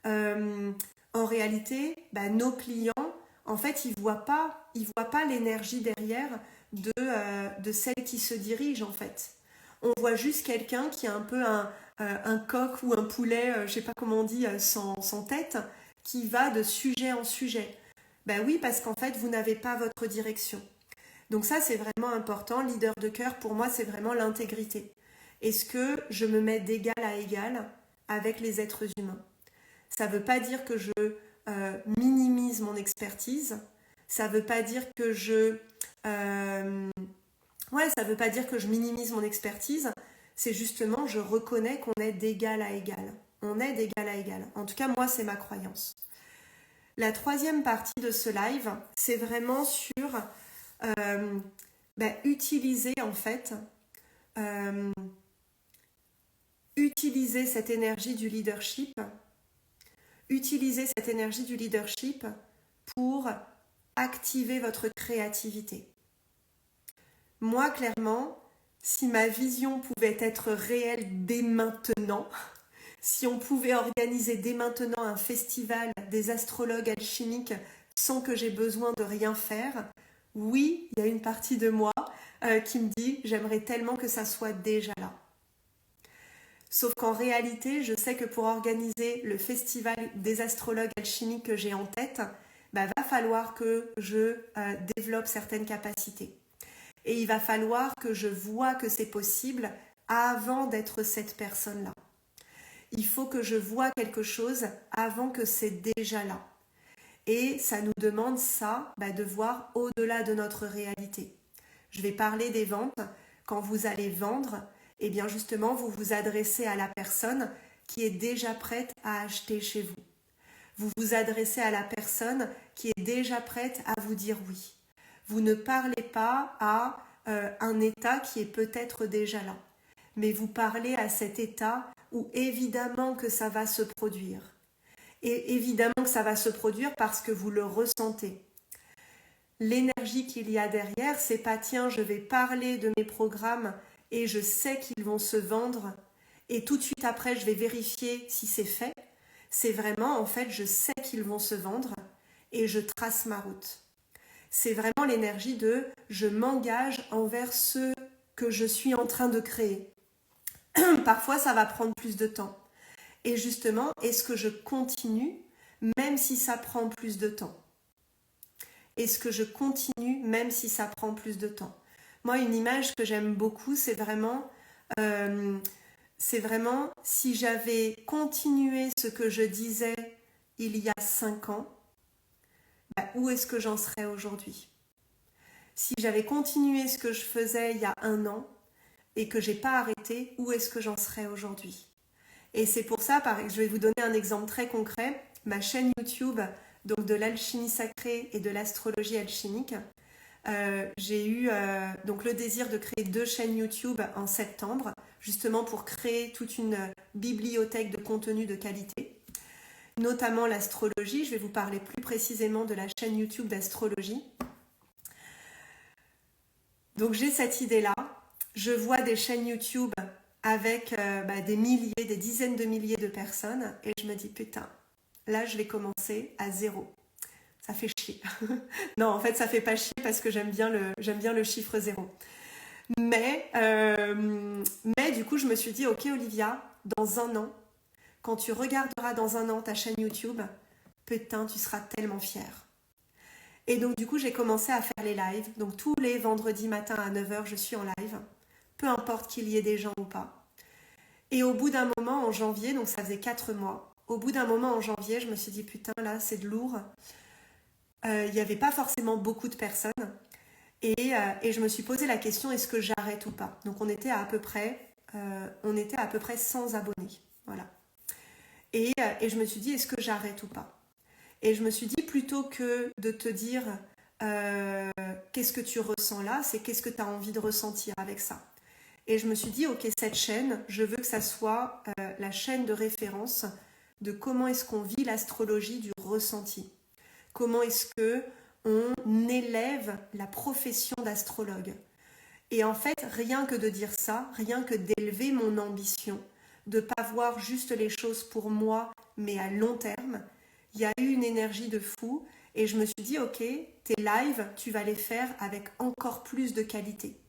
en réalité, nos clients, en fait, ils voient pas l'énergie derrière de celle qui se dirige, en fait. On voit juste quelqu'un qui a un peu un coq ou un poulet, je sais pas comment on dit, sans tête, qui va de sujet en sujet. Oui, parce qu'en fait, vous n'avez pas votre direction. Donc ça, c'est vraiment important. Leader de cœur, pour moi, c'est vraiment l'intégrité. Est-ce que je me mets d'égal à égal avec les êtres humains? Ça ne veut pas dire que je minimise mon expertise. Ça ne veut pas dire que ça veut pas dire que je minimise mon expertise. C'est justement, je reconnais qu'on est d'égal à égal. On est d'égal à égal. En tout cas, moi, c'est ma croyance. La troisième partie de ce live, c'est vraiment sur utiliser en fait, utiliser cette énergie du leadership, pour activer votre créativité. Moi, clairement, si ma vision pouvait être réelle dès maintenant, si on pouvait organiser dès maintenant un festival des astrologues alchimiques sans que j'ai besoin de rien faire, oui, il y a une partie de moi qui me dit « j'aimerais tellement que ça soit déjà là ». Sauf qu'en réalité, je sais que pour organiser le festival des astrologues alchimiques que j'ai en tête, va falloir que je développe certaines capacités. Et il va falloir que je vois que c'est possible avant d'être cette personne-là. Il faut que je vois quelque chose avant que c'est déjà là. Et ça nous demande ça, de voir au-delà de notre réalité. Je vais parler des ventes. Quand vous allez vendre, eh bien justement, vous vous adressez à la personne qui est déjà prête à acheter chez vous. Vous vous adressez à la personne qui est déjà prête à vous dire oui. Vous ne parlez pas à un état qui est peut-être déjà là, mais vous parlez à cet état où évidemment que ça va se produire. Et évidemment que ça va se produire parce que vous le ressentez. L'énergie qu'il y a derrière, c'est pas tiens, je vais parler de mes programmes et je sais qu'ils vont se vendre et tout de suite après je vais vérifier si c'est fait. C'est vraiment en fait je sais qu'ils vont se vendre et je trace ma route. C'est vraiment l'énergie de je m'engage envers ce que je suis en train de créer. Parfois ça va prendre plus de temps. Et justement, est-ce que je continue même si ça prend plus de temps? Est-ce que je continue même si ça prend plus de temps? Moi, une image que j'aime beaucoup, c'est vraiment si j'avais continué ce que je disais il y a 5 ans, où est-ce que j'en serais aujourd'hui? Si j'avais continué ce que je faisais il y a 1 an et que j'ai pas arrêté, où est-ce que j'en serais aujourd'hui? Et c'est pour ça, je vais vous donner un exemple très concret. Ma chaîne YouTube, donc de l'alchimie sacrée et de l'astrologie alchimique, j'ai eu donc le désir de créer 2 chaînes YouTube en septembre, justement pour créer toute une bibliothèque de contenu de qualité, notamment l'astrologie. Je vais vous parler plus précisément de la chaîne YouTube d'astrologie. Donc j'ai cette idée-là. Je vois des chaînes YouTube avec des milliers, des dizaines de milliers de personnes et je me dis putain, là je vais commencer à 0. Ça fait chier. Non, en fait ça fait pas chier parce que j'aime bien le chiffre 0. Mais du coup je me suis dit ok Olivia, dans un an, quand tu regarderas dans un an ta chaîne YouTube, putain, tu seras tellement fier. Et donc du coup, j'ai commencé à faire les lives. Donc tous les vendredis matins à 9h, je suis en live. Peu importe qu'il y ait des gens ou pas. Et au bout d'un moment, en janvier, donc ça faisait 4 mois, au bout d'un moment en janvier, je me suis dit, putain, là, c'est de lourd. Il n'y avait pas forcément beaucoup de personnes. Et je me suis posé la question, est-ce que j'arrête ou pas? Donc on était à peu près 100 abonnés. Voilà. Et je me suis dit, est-ce que j'arrête ou pas? Et je me suis dit, plutôt que de te dire qu'est-ce que tu ressens là, c'est qu'est-ce que tu as envie de ressentir avec ça. Et je me suis dit, ok, cette chaîne, je veux que ça soit la chaîne de référence de comment est-ce qu'on vit l'astrologie du ressenti. Comment est-ce que on élève la profession d'astrologue. Et en fait, rien que de dire ça, rien que d'élever mon ambition, de ne pas voir juste les choses pour moi, mais à long terme, il y a eu une énergie de fou et je me suis dit, ok, tes lives, tu vas les faire avec encore plus de qualité.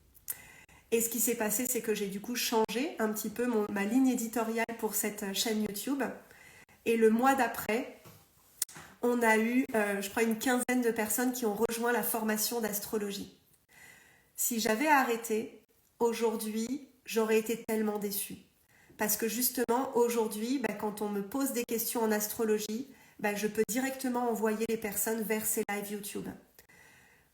Et ce qui s'est passé, c'est que j'ai du coup changé un petit peu ma ligne éditoriale pour cette chaîne YouTube. Et le mois d'après, on a eu, je crois, une quinzaine de personnes qui ont rejoint la formation d'astrologie. Si j'avais arrêté, aujourd'hui, j'aurais été tellement déçue. Parce que justement, aujourd'hui, quand on me pose des questions en astrologie, je peux directement envoyer les personnes vers ces lives YouTube.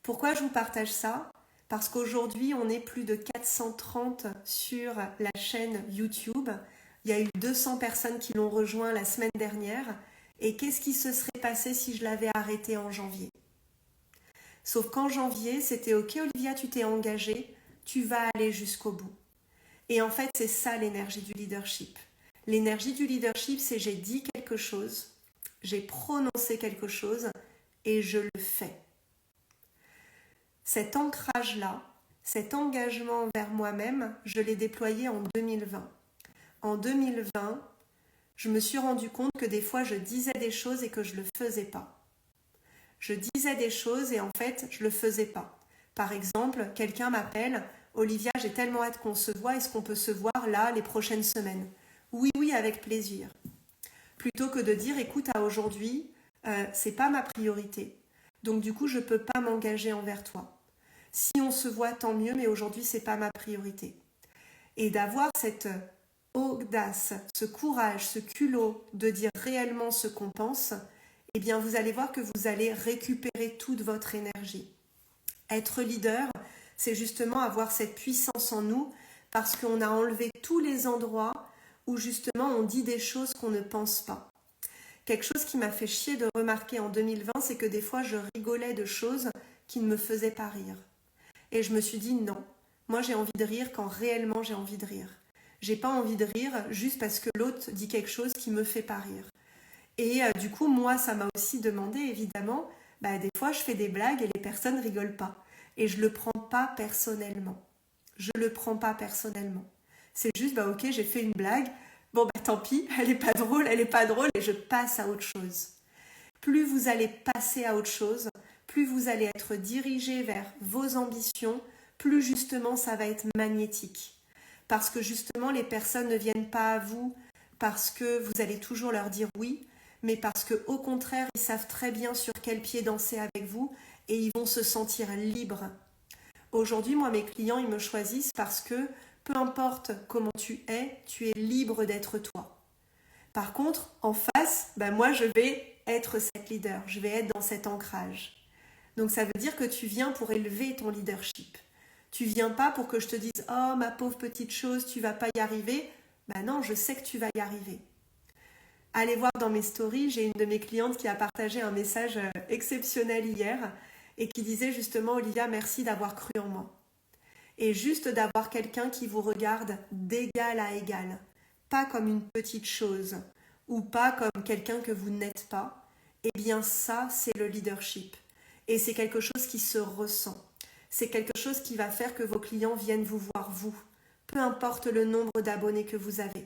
Pourquoi je vous partage ça? Parce qu'aujourd'hui, on est plus de 430 sur la chaîne YouTube. Il y a eu 200 personnes qui l'ont rejoint la semaine dernière. Et qu'est-ce qui se serait passé si je l'avais arrêté en janvier? Sauf qu'en janvier, c'était ok Olivia, tu t'es engagée, tu vas aller jusqu'au bout. Et en fait, c'est ça l'énergie du leadership. L'énergie du leadership, c'est j'ai dit quelque chose, j'ai prononcé quelque chose et je le fais. Cet ancrage-là, cet engagement envers moi-même, je l'ai déployé en 2020. En 2020, je me suis rendu compte que des fois, je disais des choses et que je ne le faisais pas. Je disais des choses et en fait, je ne le faisais pas. Par exemple, quelqu'un m'appelle, Olivia, j'ai tellement hâte qu'on se voit, est-ce qu'on peut se voir là les prochaines semaines? Oui, oui, avec plaisir. Plutôt que de dire, écoute, à aujourd'hui, c'est pas ma priorité. Donc du coup, je ne peux pas m'engager envers toi. Si on se voit, tant mieux, mais aujourd'hui, c'est pas ma priorité. Et d'avoir cette audace, ce courage, ce culot de dire réellement ce qu'on pense, eh bien vous allez voir que vous allez récupérer toute votre énergie. Être leader, c'est justement avoir cette puissance en nous parce qu'on a enlevé tous les endroits où justement on dit des choses qu'on ne pense pas. Quelque chose qui m'a fait chier de remarquer en 2020, c'est que des fois je rigolais de choses qui ne me faisaient pas rire. Et je me suis dit non, moi j'ai envie de rire quand réellement j'ai envie de rire. J'ai pas envie de rire juste parce que l'autre dit quelque chose qui me fait pas rire. Et du coup, moi, ça m'a aussi demandé, évidemment, des fois, je fais des blagues et les personnes rigolent pas. Et je le prends pas personnellement. Je le prends pas personnellement. C'est juste, ok, j'ai fait une blague. Bon, tant pis, elle est pas drôle, et je passe à autre chose. Plus vous allez passer à autre chose, plus vous allez être dirigé vers vos ambitions, plus justement, ça va être magnétique. Parce que justement, les personnes ne viennent pas à vous parce que vous allez toujours leur dire oui, mais parce qu'au contraire, ils savent très bien sur quel pied danser avec vous et ils vont se sentir libres. Aujourd'hui, moi, mes clients, ils me choisissent parce que peu importe comment tu es libre d'être toi. Par contre, en face, moi, je vais être cette leader, je vais être dans cet ancrage. Donc, ça veut dire que tu viens pour élever ton leadership. Tu viens pas pour que je te dise « Oh, ma pauvre petite chose, tu vas pas y arriver ». Non, je sais que tu vas y arriver. Allez voir dans mes stories, j'ai une de mes clientes qui a partagé un message exceptionnel hier et qui disait justement « Olivia, merci d'avoir cru en moi ». Et juste d'avoir quelqu'un qui vous regarde d'égal à égal, pas comme une petite chose ou pas comme quelqu'un que vous n'êtes pas, eh bien ça, c'est le leadership. Et c'est quelque chose qui se ressent. C'est quelque chose qui va faire que vos clients viennent vous voir vous, peu importe le nombre d'abonnés que vous avez.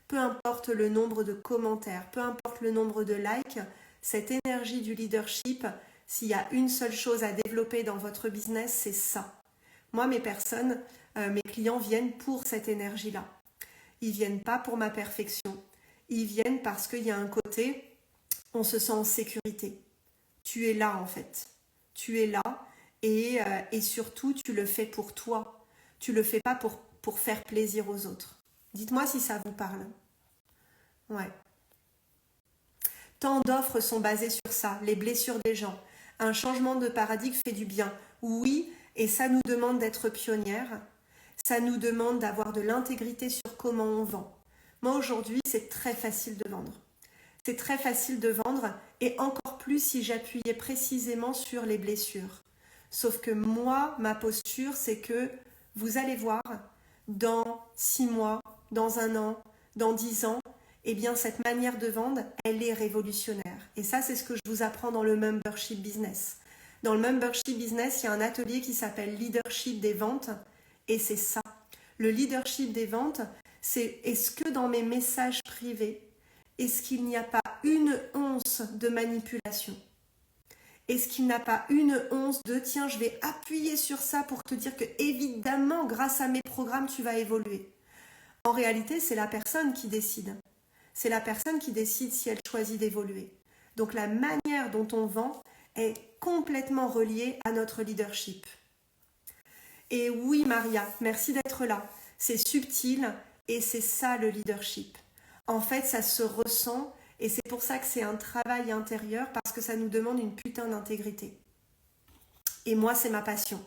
Peu importe le nombre de commentaires, peu importe le nombre de likes, cette énergie du leadership, s'il y a une seule chose à développer dans votre business, c'est ça. Moi, mes clients viennent pour cette énergie-là. Ils viennent pas pour ma perfection. Ils viennent parce qu'il y a un côté, on se sent en sécurité. Tu es là en fait. Tu es là et surtout tu le fais pour toi. Tu le fais pas pour faire plaisir aux autres. Dites-moi si ça vous parle. Ouais. Tant d'offres sont basées sur ça, les blessures des gens. Un changement de paradigme fait du bien. Oui, et ça nous demande d'être pionnière. Ça nous demande d'avoir de l'intégrité sur comment on vend. Moi aujourd'hui, c'est très facile de vendre. C'est très facile de vendre et encore plus si j'appuyais précisément sur les blessures. Sauf que moi, ma posture, c'est que vous allez voir, dans 6 mois, dans 1 an, dans 10 ans, eh bien cette manière de vendre, elle est révolutionnaire. Et ça, c'est ce que je vous apprends dans le membership business. Dans le membership business, il y a un atelier qui s'appelle leadership des ventes et c'est ça. Le leadership des ventes, c'est est-ce que dans mes messages privés, est-ce qu'il n'y a pas une once de manipulation? Est-ce qu'il n'a pas une once de tiens, je vais appuyer sur ça pour te dire que évidemment, grâce à mes programmes, tu vas évoluer. En réalité, c'est la personne qui décide. C'est la personne qui décide si elle choisit d'évoluer. Donc la manière dont on vend est complètement reliée à notre leadership. Et oui, Maria, merci d'être là. C'est subtil et c'est ça le leadership. En fait, ça se ressent et c'est pour ça que c'est un travail intérieur parce que ça nous demande une putain d'intégrité. Et moi, c'est ma passion.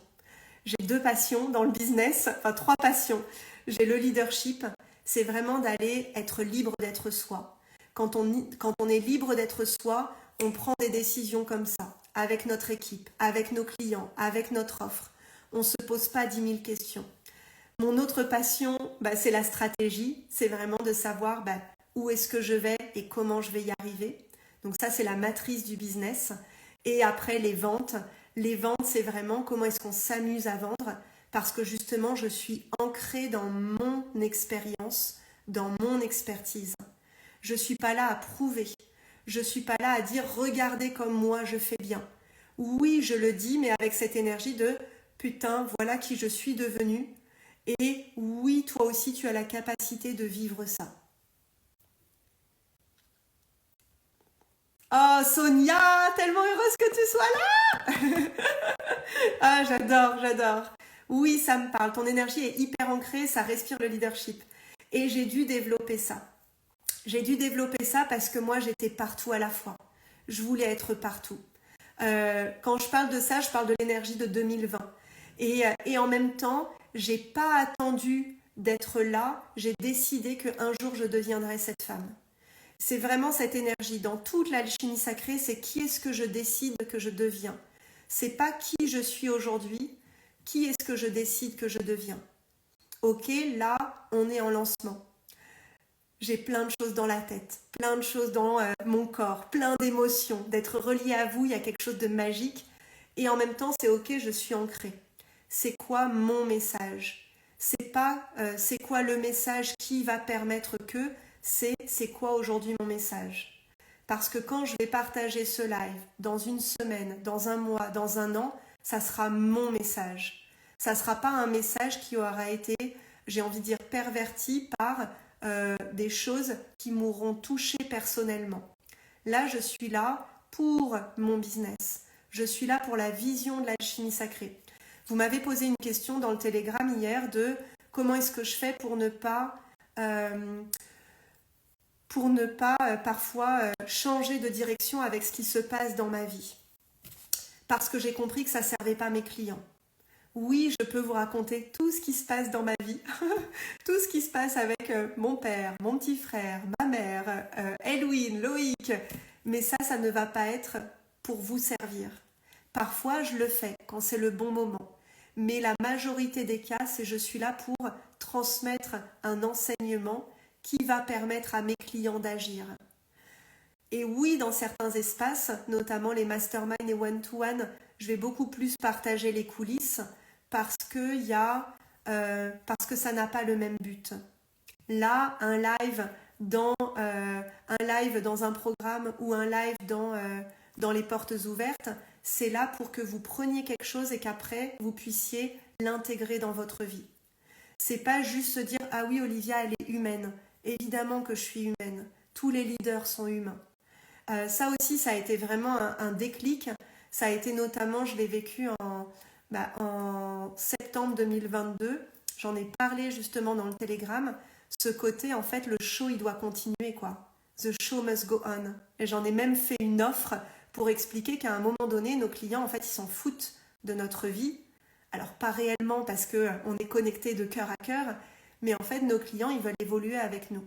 J'ai 2 passions dans le business, enfin 3 passions. J'ai le leadership, c'est vraiment d'aller être libre d'être soi. Quand on est libre d'être soi, on prend des décisions comme ça, avec notre équipe, avec nos clients, avec notre offre. On ne se pose pas 10 000 questions. Mon autre passion, c'est la stratégie. C'est vraiment de savoir où est-ce que je vais et comment je vais y arriver. Donc ça, c'est la matrice du business. Et après, les ventes. Les ventes, c'est vraiment comment est-ce qu'on s'amuse à vendre parce que justement, je suis ancrée dans mon expérience, dans mon expertise. Je ne suis pas là à prouver. Je ne suis pas là à dire « regardez comme moi, je fais bien ». Oui, je le dis, mais avec cette énergie de « putain, voilà qui je suis devenue ». Et oui, toi aussi, tu as la capacité de vivre ça. Oh, Sonia, tellement heureuse que tu sois là. Ah, j'adore. Oui, ça me parle. Ton énergie est hyper ancrée, ça respire le leadership. Et j'ai dû développer ça. J'ai dû développer ça parce que moi, j'étais partout à la fois. Je voulais être partout. Quand je parle de ça, je parle de l'énergie de 2020. Et en même temps, j'ai pas attendu d'être là. J'ai décidé qu'un jour, je deviendrais cette femme. C'est vraiment cette énergie. Dans toute l'alchimie sacrée, c'est qui est-ce que je décide que je deviens. C'est pas qui je suis aujourd'hui, qui est-ce que je décide que je deviens. Ok, là, on est en lancement. J'ai plein de choses dans la tête, plein de choses dans mon corps, plein d'émotions. D'être reliée à vous, il y a quelque chose de magique. Et en même temps, c'est ok, je suis ancrée. C'est quoi mon message? C'est pas c'est quoi le message qui va permettre que, c'est quoi aujourd'hui mon message? Parce que quand je vais partager ce live dans une semaine, dans un mois, dans un an, ça sera mon message. Ça ne sera pas un message qui aura été, j'ai envie de dire, perverti par des choses qui m'auront touché personnellement. Là, je suis là pour mon business. Je suis là pour la vision de l'alchimie sacrée. Vous m'avez posé une question dans le Telegram hier de comment est-ce que je fais pour ne pas parfois changer de direction avec ce qui se passe dans ma vie. Parce que j'ai compris que ça ne servait pas à mes clients. Oui, je peux vous raconter tout ce qui se passe dans ma vie, tout ce qui se passe avec mon père, mon petit frère, ma mère, Elwin, Loïc, mais ça ne va pas être pour vous servir. Parfois, je le fais quand c'est le bon moment, mais la majorité des cas, c'est je suis là pour transmettre un enseignement qui va permettre à mes clients d'agir. Et oui, dans certains espaces, notamment les masterminds et one-to-one, je vais beaucoup plus partager les coulisses parce que ça n'a pas le même but. Là, un live dans un programme ou un live dans les portes ouvertes, c'est là pour que vous preniez quelque chose et qu'après, vous puissiez l'intégrer dans votre vie. C'est pas juste se dire ah oui, Olivia, elle est humaine. Évidemment que je suis humaine. Tous les leaders sont humains. Ça aussi, ça a été vraiment un déclic. Ça a été notamment, je l'ai vécu en septembre 2022. J'en ai parlé justement dans le Telegram. Ce côté, en fait, le show, il doit continuer, quoi. The show must go on. Et j'en ai même fait une offre pour expliquer qu'à un moment donné, nos clients, en fait, ils s'en foutent de notre vie. Alors, pas réellement parce qu'on est connecté de cœur à cœur, mais en fait, nos clients, ils veulent évoluer avec nous.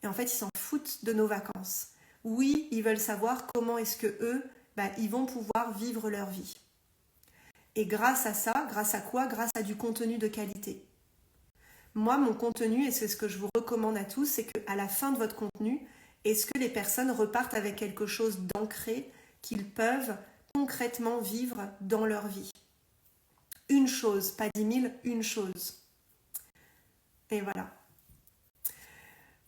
Et en fait, ils s'en foutent de nos vacances. Oui, ils veulent savoir comment est-ce que eux, ils vont pouvoir vivre leur vie. Et grâce à ça, grâce à quoi? Grâce à du contenu de qualité. Moi, mon contenu, et c'est ce que je vous recommande à tous, c'est qu'à la fin de votre contenu, est-ce que les personnes repartent avec quelque chose d'ancré qu'ils peuvent concrètement vivre dans leur vie? Une chose, pas 10 000, une chose. Et voilà.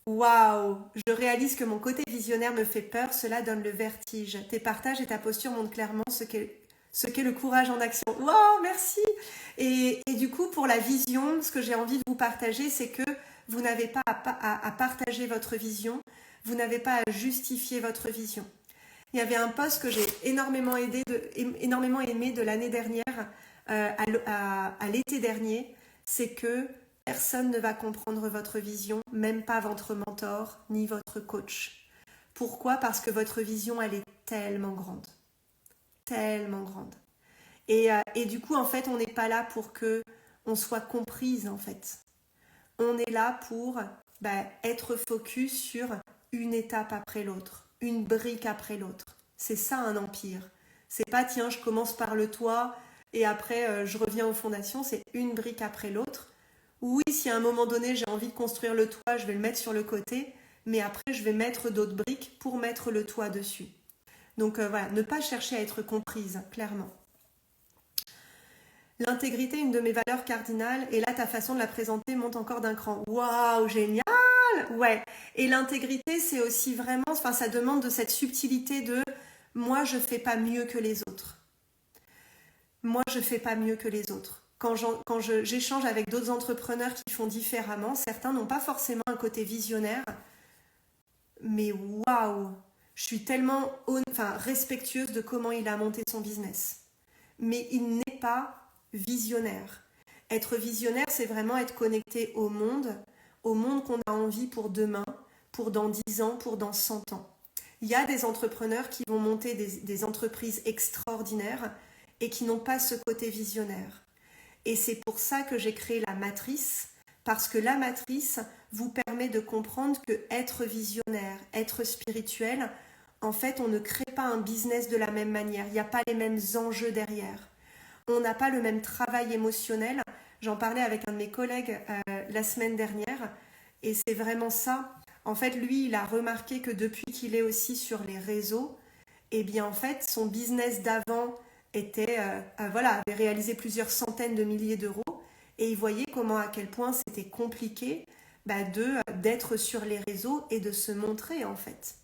Waouh! Je réalise que mon côté visionnaire me fait peur, cela donne le vertige. Tes partages et ta posture montrent clairement ce qu'est le courage en action. Waouh, merci! Et du coup, pour la vision, ce que j'ai envie de vous partager, c'est que vous n'avez pas à partager votre vision, vous n'avez pas à justifier votre vision. Il y avait un post que j'ai énormément aimé de l'année dernière à l'été dernier, c'est que personne ne va comprendre votre vision, même pas votre mentor ni votre coach. Pourquoi? Parce que votre vision, elle est tellement grande. Tellement grande. Et du coup, en fait, on n'est pas là pour que on soit comprise, en fait. On est là pour être focus sur une étape après l'autre, une brique après l'autre. C'est ça un empire. C'est pas tiens, je commence par le toit et après je reviens aux fondations, c'est une brique après l'autre. Oui, si à un moment donné j'ai envie de construire le toit, je vais le mettre sur le côté, mais après je vais mettre d'autres briques pour mettre le toit dessus. Donc voilà, ne pas chercher à être comprise, clairement. L'intégrité, une de mes valeurs cardinales, et là ta façon de la présenter monte encore d'un cran. Waouh, génial! Ouais. Et l'intégrité, c'est aussi vraiment, enfin ça demande de cette subtilité de moi je fais pas mieux que les autres. Moi je fais pas mieux que les autres. Quand j'échange avec d'autres entrepreneurs qui font différemment, certains n'ont pas forcément un côté visionnaire, mais waouh, je suis tellement respectueuse de comment il a monté son business. Mais il n'est pas visionnaire. Être visionnaire, c'est vraiment être connecté au monde qu'on a envie pour demain, pour dans 10 ans, pour dans 100 ans. Il y a des entrepreneurs qui vont monter des entreprises extraordinaires et qui n'ont pas ce côté visionnaire. Et c'est pour ça que j'ai créé la matrice, parce que la matrice vous permet de comprendre que être visionnaire, être spirituel, en fait, on ne crée pas un business de la même manière. Il n'y a pas les mêmes enjeux derrière. On n'a pas le même travail émotionnel. J'en parlais avec un de mes collègues la semaine dernière, et c'est vraiment ça. En fait, lui, il a remarqué que depuis qu'il est aussi sur les réseaux, eh bien, en fait, son business d'avant avait réalisé plusieurs centaines de milliers d'euros, et il voyait à quel point c'était compliqué d'être sur les réseaux et de se montrer, en fait.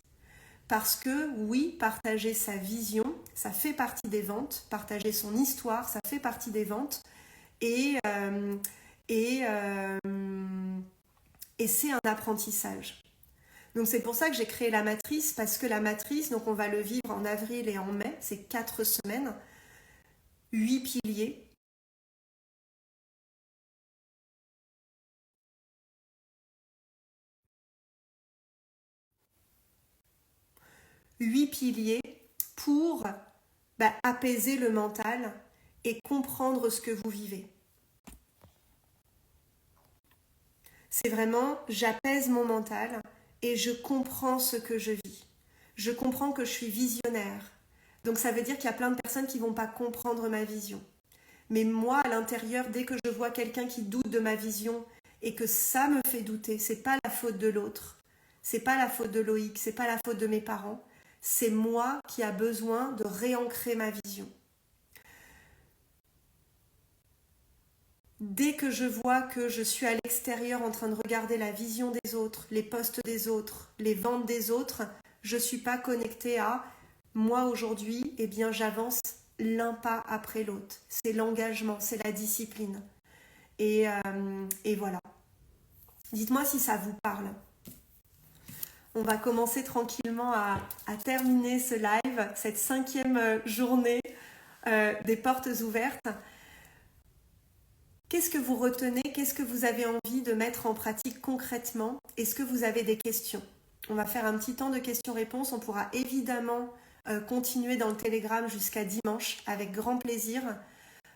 Parce que oui, partager sa vision, ça fait partie des ventes, partager son histoire, ça fait partie des ventes, et c'est un apprentissage. Donc c'est pour ça que j'ai créé la matrice, parce que la matrice, donc on va le vivre en avril et en mai, c'est 4 semaines, 8 piliers. Huit piliers pour apaiser le mental et comprendre ce que vous vivez. C'est vraiment, j'apaise mon mental et je comprends ce que je vis. Je comprends que je suis visionnaire. Donc ça veut dire qu'il y a plein de personnes qui ne vont pas comprendre ma vision. Mais moi, à l'intérieur, dès que je vois quelqu'un qui doute de ma vision et que ça me fait douter, c'est pas la faute de l'autre. C'est pas la faute de Loïc, c'est pas la faute de mes parents. C'est moi qui a besoin de réancrer ma vision. Dès que je vois que je suis à l'extérieur en train de regarder la vision des autres, les posts des autres, les ventes des autres, je ne suis pas connectée à moi aujourd'hui, eh bien j'avance l'un pas après l'autre. C'est l'engagement, c'est la discipline. Et voilà. Dites-moi si ça vous parle. On va commencer tranquillement à terminer ce live, cette 5e journée des portes ouvertes. Qu'est-ce que vous retenez? Qu'est-ce que vous avez envie de mettre en pratique concrètement? Est-ce que vous avez des questions? On va faire un petit temps de questions-réponses. On pourra évidemment continuer dans le Telegram jusqu'à dimanche avec grand plaisir.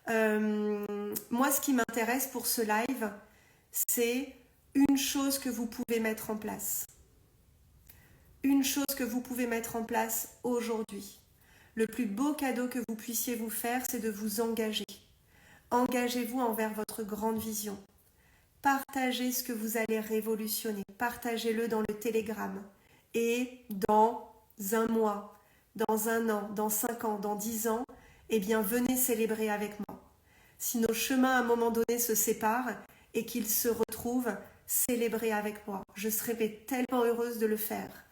Moi, ce qui m'intéresse pour ce live, c'est une chose que vous pouvez mettre en place. Une chose que vous pouvez mettre en place aujourd'hui. Le plus beau cadeau que vous puissiez vous faire, c'est de vous engager. Engagez-vous envers votre grande vision. Partagez ce que vous allez révolutionner. Partagez-le dans le Telegram. Et dans un mois, dans un an, dans 5 ans, dans 10 ans, eh bien, venez célébrer avec moi. Si nos chemins à un moment donné se séparent et qu'ils se retrouvent, célébrez avec moi. Je serais tellement heureuse de le faire.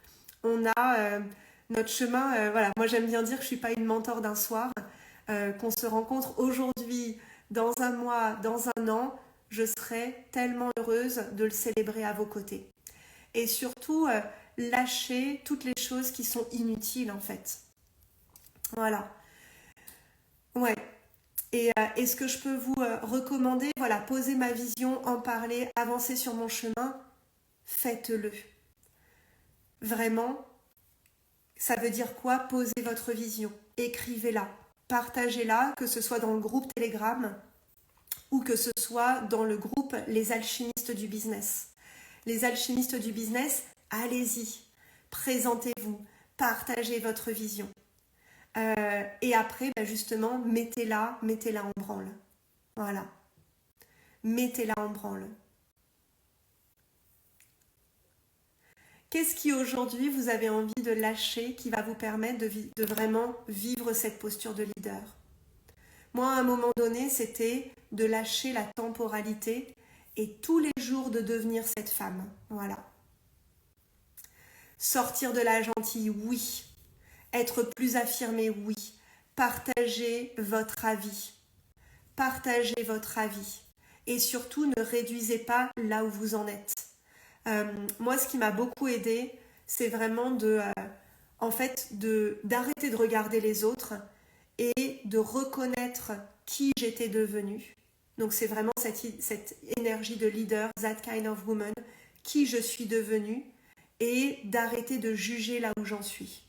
On a notre chemin, voilà, moi j'aime bien dire que je ne suis pas une mentor d'un soir, qu'on se rencontre aujourd'hui, dans un mois, dans un an, je serai tellement heureuse de le célébrer à vos côtés. Et surtout, lâcher toutes les choses qui sont inutiles en fait. Voilà. Ouais. Et ce que je peux vous recommander, voilà, poser ma vision, en parler, avancer sur mon chemin, faites-le. Vraiment, ça veut dire quoi? Posez votre vision, écrivez-la, partagez-la, que ce soit dans le groupe Telegram ou que ce soit dans le groupe Les Alchimistes du Business. Les Alchimistes du Business, allez-y, présentez-vous, partagez votre vision. Et après, justement, mettez-la en branle. Voilà. Mettez-la en branle. Qu'est-ce qui aujourd'hui vous avez envie de lâcher qui va vous permettre de vraiment vivre cette posture de leader? Moi, à un moment donné, c'était de lâcher la temporalité et tous les jours de devenir cette femme. Voilà. Sortir de la gentille, oui. Être plus affirmé, oui. Partagez votre avis. Partagez votre avis. Et surtout, ne réduisez pas là où vous en êtes. Moi, ce qui m'a beaucoup aidé, c'est vraiment d'arrêter de regarder les autres et de reconnaître qui j'étais devenue. Donc, c'est vraiment cette énergie de leader, that kind of woman, qui je suis devenue, et d'arrêter de juger là où j'en suis.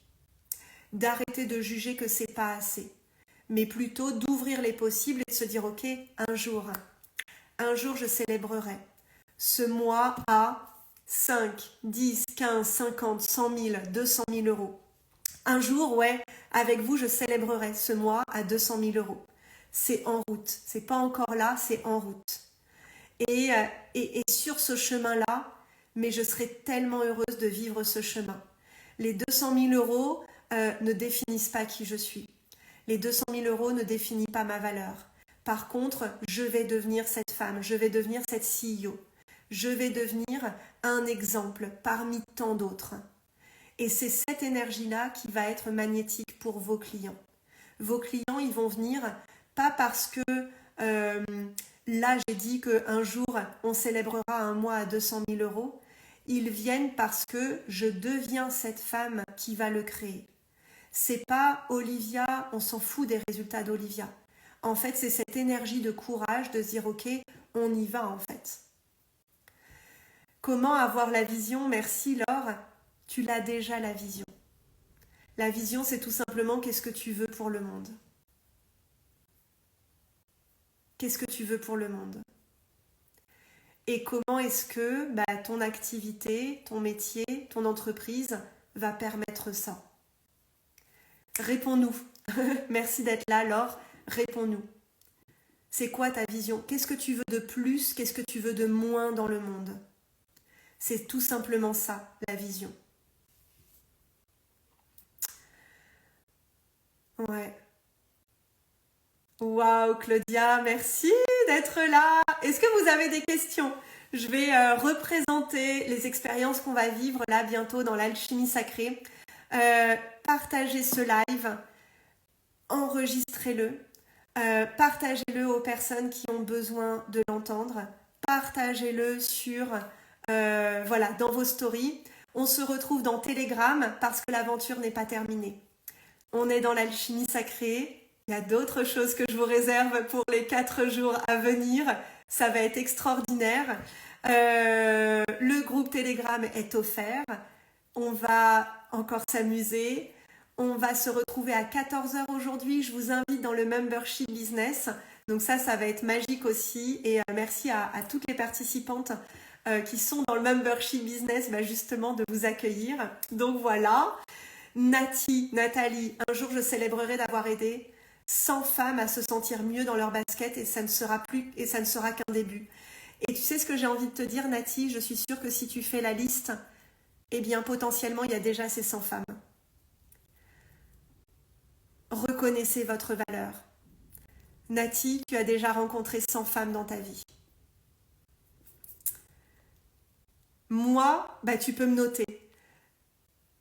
D'arrêter de juger que c'est pas assez, mais plutôt d'ouvrir les possibles et de se dire, ok, un jour je célébrerai ce mois à 5, 10, 15, 50, 100 000, 200 000 euros. Un jour, ouais, avec vous, je célébrerai ce mois à 200 000 euros. C'est en route. C'est pas encore là, c'est en route. Et sur ce chemin-là, mais je serai tellement heureuse de vivre ce chemin. Les 200 000 euros ne définissent pas qui je suis. Les 200 000 euros ne définissent pas ma valeur. Par contre, je vais devenir cette femme, je vais devenir cette CEO. Je vais devenir un exemple parmi tant d'autres. Et c'est cette énergie-là qui va être magnétique pour vos clients. Vos clients, ils vont venir pas parce que là, j'ai dit qu'un jour, on célébrera un mois à 200 000 euros. Ils viennent parce que je deviens cette femme qui va le créer. C'est pas Olivia, on s'en fout des résultats d'Olivia. En fait, c'est cette énergie de courage de se dire, ok, on y va en fait. Comment avoir la vision? Merci Laure, tu l'as déjà la vision. La vision, c'est tout simplement qu'est-ce que tu veux pour le monde. Qu'est-ce que tu veux pour le monde? Et comment est-ce que ton activité, ton métier, ton entreprise va permettre ça? Réponds-nous. Merci d'être là Laure, réponds-nous. C'est quoi ta vision? Qu'est-ce que tu veux de plus? Qu'est-ce que tu veux de moins dans le monde? C'est tout simplement ça, la vision. Ouais. Waouh, Claudia, merci d'être là. Est-ce que vous avez des questions? Je vais représenter les expériences qu'on va vivre là bientôt dans l'alchimie sacrée. Partagez ce live, enregistrez-le. Partagez-le aux personnes qui ont besoin de l'entendre. Partagez-le sur, voilà, dans vos stories. On se retrouve dans Telegram parce que l'aventure n'est pas terminée. On est dans l'alchimie sacrée. Il y a d'autres choses que je vous réserve pour les 4 jours à venir. Ça va être extraordinaire. Le groupe Telegram est offert. On va encore s'amuser. On va se retrouver à 14 h aujourd'hui. Je vous invite dans le membership business. Donc ça va être magique aussi. Et merci à toutes les participantes qui sont dans le membership business, justement de vous accueillir. Donc voilà. Nathalie, un jour je célébrerai d'avoir aidé 100 femmes à se sentir mieux dans leur basket et ça ne sera qu'un début. Et tu sais ce que j'ai envie de te dire, Nati, je suis sûre que si tu fais la liste, eh bien potentiellement il y a déjà ces 100 femmes. Reconnaissez votre valeur. Nati, tu as déjà rencontré 100 femmes dans ta vie. Moi, tu peux me noter.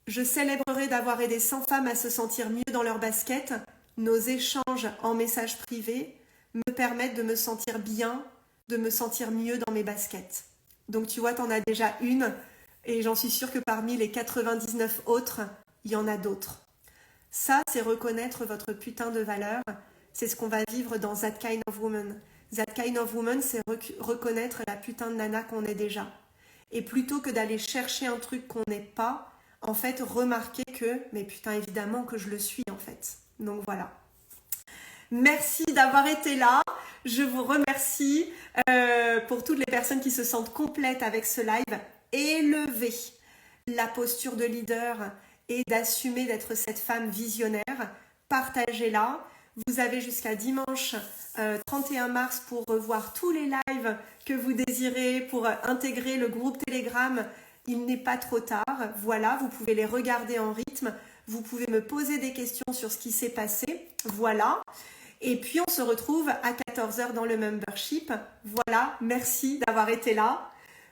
Je célébrerai d'avoir aidé 100 femmes à se sentir mieux dans leur basket. Nos échanges en messages privés me permettent de me sentir bien, de me sentir mieux dans mes baskets. Donc tu vois, tu en as déjà une et j'en suis sûre que parmi les 99 autres, il y en a d'autres. Ça, c'est reconnaître votre putain de valeur. C'est ce qu'on va vivre dans That Kind of Woman. That Kind of Woman, c'est reconnaître la putain de nana qu'on est déjà. Et plutôt que d'aller chercher un truc qu'on n'est pas, en fait, remarquer que, mais putain, évidemment que je le suis, en fait. Donc voilà. Merci d'avoir été là. Je vous remercie pour toutes les personnes qui se sentent complètes avec ce live. Élevez la posture de leader et d'assumer d'être cette femme visionnaire. Partagez-la. Vous avez jusqu'à dimanche 31 mars pour revoir tous les lives que vous désirez, pour intégrer le groupe Telegram. Il n'est pas trop tard. Voilà, vous pouvez les regarder en rythme. Vous pouvez me poser des questions sur ce qui s'est passé. Voilà. Et puis, on se retrouve à 14 h dans le membership. Voilà, merci d'avoir été là.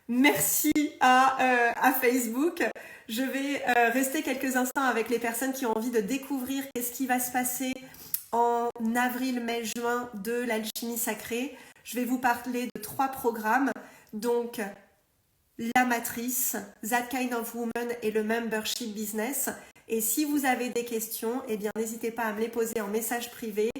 Merci à Facebook. Je vais rester quelques instants avec les personnes qui ont envie de découvrir qu'est-ce qui va se passer en avril, mai, juin de l'alchimie sacrée. Je vais vous parler de 3 programmes. Donc, la matrice, That Kind of Woman et le membership business. Et si vous avez des questions, eh bien, n'hésitez pas à me les poser en message privé.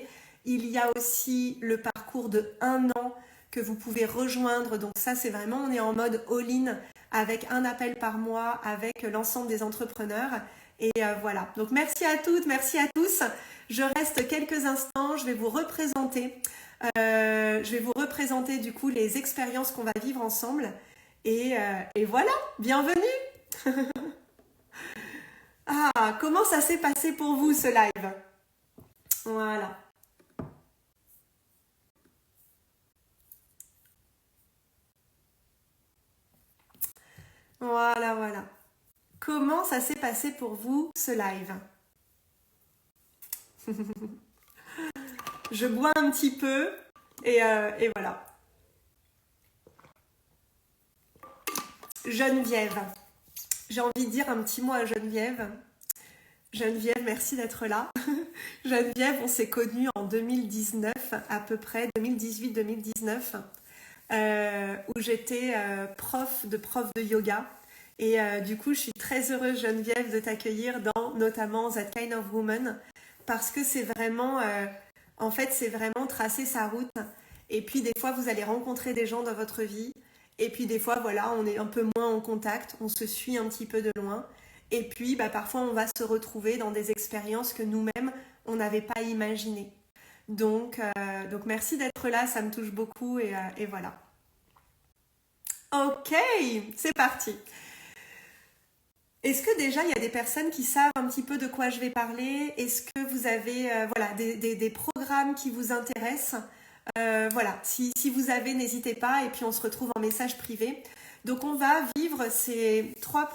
Il y a aussi le parcours de 1 an que vous pouvez rejoindre. Donc ça, c'est vraiment, on est en mode all-in avec un appel par mois avec l'ensemble des entrepreneurs. Et voilà. Donc merci à toutes, merci à tous. Je reste quelques instants. Je vais vous représenter. Du coup les expériences qu'on va vivre ensemble. Et voilà, bienvenue. Ah, comment ça s'est passé pour vous ce live? Voilà. Voilà. Comment ça s'est passé pour vous ce live? Je bois un petit peu et voilà. Geneviève. J'ai envie de dire un petit mot à Geneviève. Geneviève, merci d'être là. Geneviève, on s'est connus en 2019 à peu près, 2018-2019, où j'étais prof de yoga. Et du coup, je suis très heureuse, Geneviève, de t'accueillir dans notamment That Kind of Woman, parce que c'est vraiment, en fait, c'est vraiment tracer sa route. Et puis des fois, vous allez rencontrer des gens dans votre vie. Et puis des fois, voilà, on est un peu moins en contact, on se suit un petit peu de loin. Et puis, parfois, on va se retrouver dans des expériences que nous-mêmes, on n'avait pas imaginées. Donc merci d'être là, ça me touche beaucoup et voilà. Ok, c'est parti. Est-ce que déjà, il y a des personnes qui savent un petit peu de quoi je vais parler? Est-ce que vous avez voilà, des programmes qui vous intéressent? Voilà, si vous avez, n'hésitez pas et puis on se retrouve en message privé. Donc on va vivre ces 3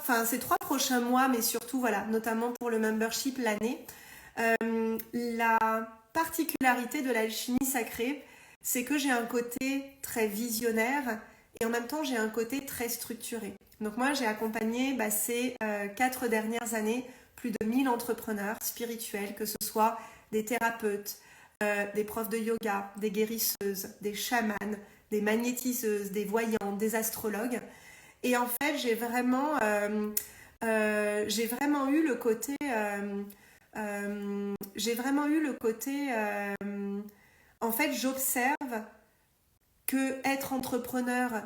prochains mois, mais surtout, voilà, notamment pour le membership, l'année. La particularité de l'alchimie sacrée, c'est que j'ai un côté très visionnaire et en même temps j'ai un côté très structuré. Donc moi j'ai accompagné ces 4 dernières années plus de 1000 entrepreneurs spirituels, que ce soit des thérapeutes, des profs de yoga, des guérisseuses, des chamanes, des magnétiseuses, des voyantes, des astrologues. Et en fait, j'ai vraiment eu le côté... en fait, j'observe que être entrepreneur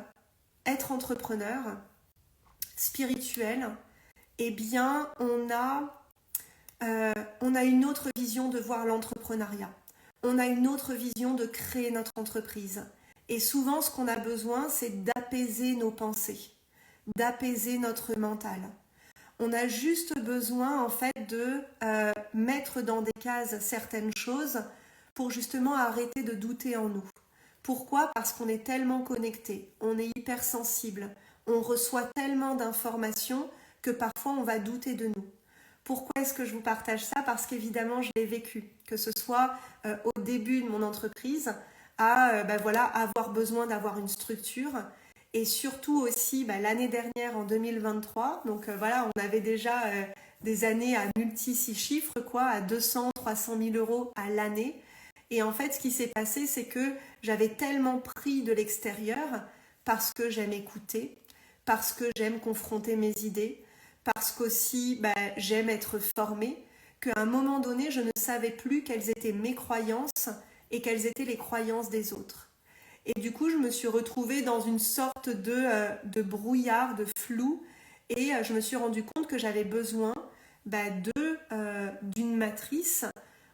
spirituel, eh bien, on a une autre vision de voir l'entrepreneuriat. On a une autre vision de créer notre entreprise. Et souvent, ce qu'on a besoin, c'est d'apaiser nos pensées, d'apaiser notre mental. On a juste besoin, en fait, de mettre dans des cases certaines choses pour justement arrêter de douter en nous. Pourquoi ? Parce qu'on est tellement connecté, on est hypersensible, on reçoit tellement d'informations que parfois on va douter de nous. Pourquoi est-ce que je vous partage ça ? Parce qu'évidemment, je l'ai vécu, que ce soit au début de mon entreprise, à avoir besoin d'avoir une structure, et surtout aussi l'année dernière, en 2023, donc on avait déjà des années à multi-6 chiffres, à 200, 300 000 euros à l'année. Et en fait, ce qui s'est passé, c'est que j'avais tellement pris de l'extérieur, parce que j'aime écouter, parce que j'aime confronter mes idées, parce qu'aussi j'aime être formée, qu'à un moment donné, je ne savais plus quelles étaient mes croyances et quelles étaient les croyances des autres. Et du coup, je me suis retrouvée dans une sorte de brouillard, de flou, et je me suis rendu compte que j'avais besoin d'une matrice,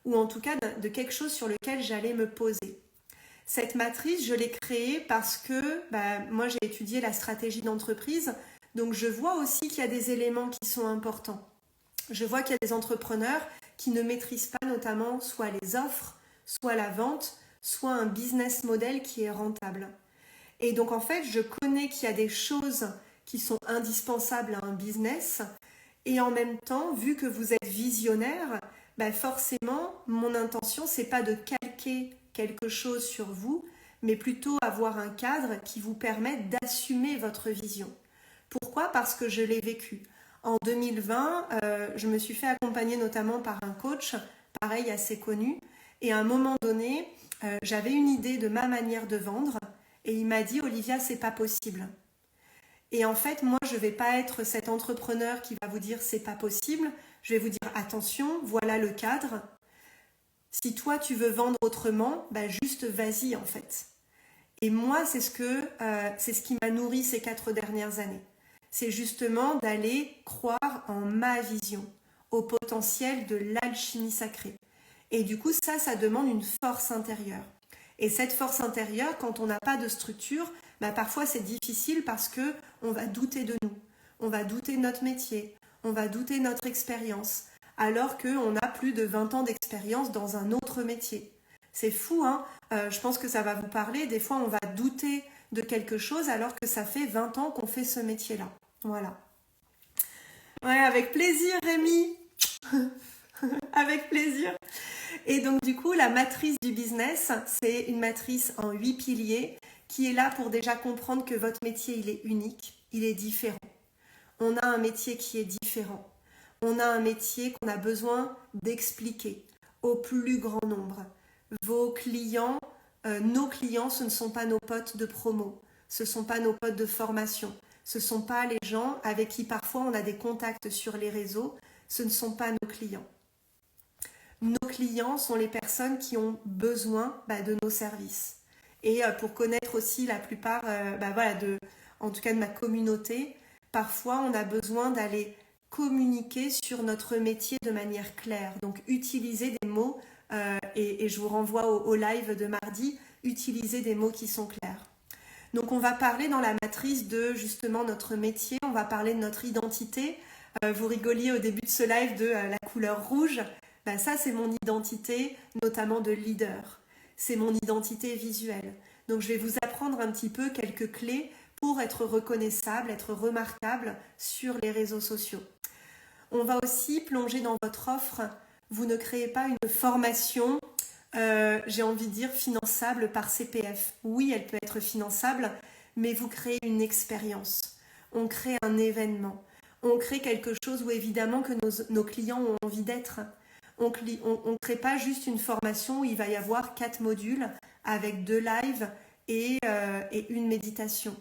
ou en tout cas de quelque chose sur lequel j'allais me poser. Cette matrice, je l'ai créée parce que moi, j'ai étudié la stratégie d'entreprise, donc je vois aussi qu'il y a des éléments qui sont importants. Je vois qu'il y a des entrepreneurs qui ne maîtrisent pas notamment soit les offres, soit la vente, soit un business model qui est rentable. Et donc en fait, je connais qu'il y a des choses qui sont indispensables à un business, et en même temps, vu que vous êtes visionnaire, forcément, mon intention, c'est pas de calquer quelque chose sur vous, mais plutôt avoir un cadre qui vous permette d'assumer votre vision. Pourquoi ? Parce que je l'ai vécu. En 2020, je me suis fait accompagner notamment par un coach, pareil, assez connu, et à un moment donné, j'avais une idée de ma manière de vendre, et il m'a dit « Olivia, c'est pas possible ». Et en fait, moi, je ne vais pas être cet entrepreneur qui va vous dire « c'est pas possible ». Je vais vous dire « attention, voilà le cadre. Si toi, tu veux vendre autrement, juste vas-y en fait ». Et moi, c'est ce qui m'a nourri ces 4 dernières années. C'est justement d'aller croire en ma vision, au potentiel de l'alchimie sacrée. Et du coup, ça demande une force intérieure. Et cette force intérieure, quand on n'a pas de structure, parfois c'est difficile parce qu'on va douter de nous, on va douter de notre métier, on va douter de notre expérience, alors qu'on a plus de 20 ans d'expérience dans un autre métier. C'est fou, hein ? Je pense que ça va vous parler. Des fois, on va douter de quelque chose alors que ça fait 20 ans qu'on fait ce métier-là. Voilà. Ouais, avec plaisir, Rémi. Avec plaisir. Et donc, du coup, la matrice du business, c'est une matrice en 8 piliers qui est là pour déjà comprendre que votre métier, il est unique, il est différent. On a un métier qui est différent. On a un métier qu'on a besoin d'expliquer au plus grand nombre. Vos clients, nos clients, ce ne sont pas nos potes de promo, ce ne sont pas nos potes de formation, ce ne sont pas les gens avec qui parfois on a des contacts sur les réseaux, ce ne sont pas nos clients. Nos clients sont les personnes qui ont besoin de nos services. Et pour connaître aussi la plupart en tout cas de ma communauté, parfois on a besoin d'aller communiquer sur notre métier de manière claire. Donc utiliser des mots, et je vous renvoie au live de mardi, utiliser des mots qui sont clairs. Donc on va parler dans la matrice de justement notre métier, on va parler de notre identité. Vous rigoliez au début de ce live de la couleur rouge. Ça c'est mon identité, notamment de leader. C'est mon identité visuelle. Donc je vais vous apprendre un petit peu quelques clés pour être reconnaissable, être remarquable sur les réseaux sociaux. On va aussi plonger dans votre offre. Vous ne créez pas une formation, j'ai envie de dire, finançable par CPF. Oui, elle peut être finançable, mais vous créez une expérience. On crée un événement. On crée quelque chose où évidemment que nos clients ont envie d'être. On ne crée pas juste une formation où il va y avoir 4 modules avec 2 lives et une méditation.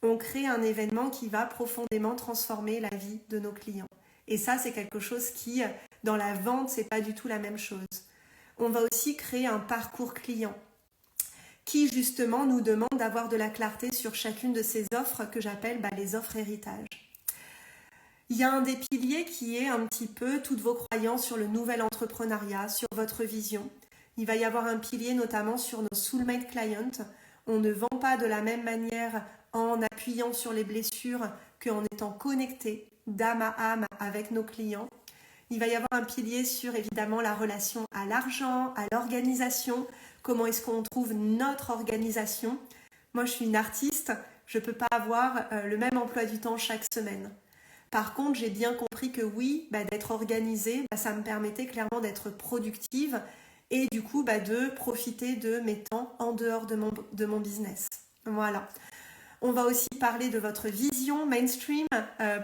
On crée un événement qui va profondément transformer la vie de nos clients. Et ça, c'est quelque chose qui, dans la vente, c'est pas du tout la même chose. On va aussi créer un parcours client qui, justement, nous demande d'avoir de la clarté sur chacune de ces offres que j'appelle les offres héritage. Il y a un des piliers qui est un petit peu toutes vos croyances sur le nouvel entrepreneuriat, sur votre vision. Il va y avoir un pilier notamment sur nos soulmate clients. On ne vend pas de la même manière en appuyant sur les blessures qu'en étant connecté d'âme à âme avec nos clients. Il va y avoir un pilier sur évidemment la relation à l'argent, à l'organisation. Comment est-ce qu'on trouve notre organisation? Moi, je suis une artiste, je ne peux pas avoir le même emploi du temps chaque semaine. Par contre, j'ai bien compris que oui, d'être organisée, ça me permettait clairement d'être productive et du coup de profiter de mes temps en dehors de mon business. Voilà. On va aussi parler de votre vision mainstream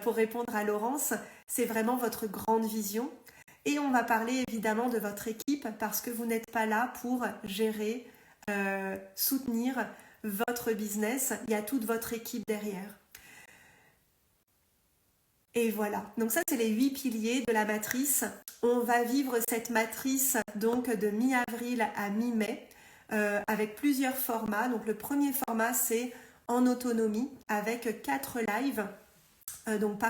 pour répondre à Laurence. C'est vraiment votre grande vision. Et on va parler évidemment de votre équipe parce que vous n'êtes pas là pour gérer, soutenir votre business. Il y a toute votre équipe derrière. Et voilà, donc ça c'est les 8 piliers de la matrice. On va vivre cette matrice donc de mi-avril à mi-mai avec plusieurs formats. Donc le premier format c'est en autonomie avec 4 lives, donc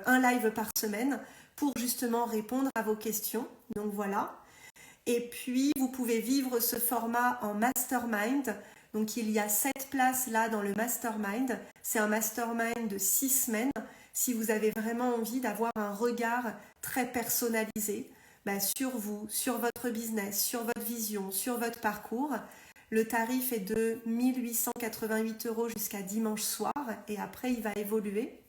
un live par semaine pour justement répondre à vos questions. Donc voilà. Et puis vous pouvez vivre ce format en mastermind. Donc il y a 7 places là dans le mastermind. C'est un mastermind de 6 semaines. Si vous avez vraiment envie d'avoir un regard très personnalisé sur vous, sur votre business, sur votre vision, sur votre parcours, le tarif est de 1 888 € jusqu'à dimanche soir et après il va évoluer.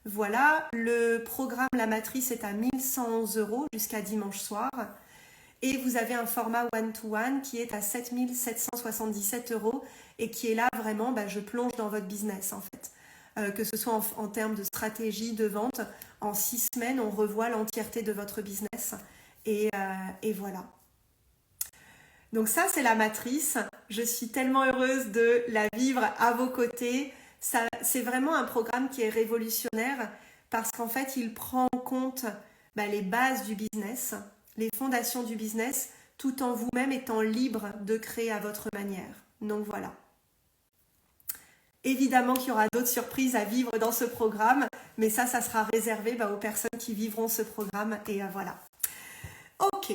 Voilà, le programme La Matrice est à 1 111 € jusqu'à dimanche soir et vous avez un format one-to-one qui est à 7 777 € et qui est là vraiment, je plonge dans votre business en fait. Que ce soit en termes de stratégie de vente, en 6 semaines, on revoit l'entièreté de votre business et voilà. Donc ça, c'est la matrice. Je suis tellement heureuse de la vivre à vos côtés. C'est vraiment un programme qui est révolutionnaire parce qu'en fait, il prend en compte les bases du business, les fondations du business, tout en vous-même étant libre de créer à votre manière. Donc voilà. Évidemment qu'il y aura d'autres surprises à vivre dans ce programme, mais ça sera réservé aux personnes qui vivront ce programme et voilà. Ok.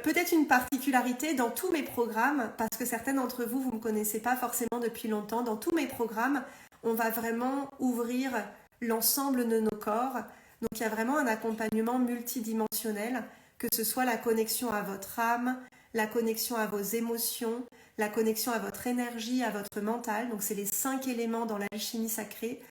Peut-être une particularité dans tous mes programmes, parce que certains d'entre vous, vous ne me connaissez pas forcément depuis longtemps, dans tous mes programmes, on va vraiment ouvrir l'ensemble de nos corps. Donc il y a vraiment un accompagnement multidimensionnel, que ce soit la connexion à votre âme, la connexion à vos émotions, la connexion à votre énergie, à votre mental. Donc c'est les 5 éléments dans l'alchimie sacrée.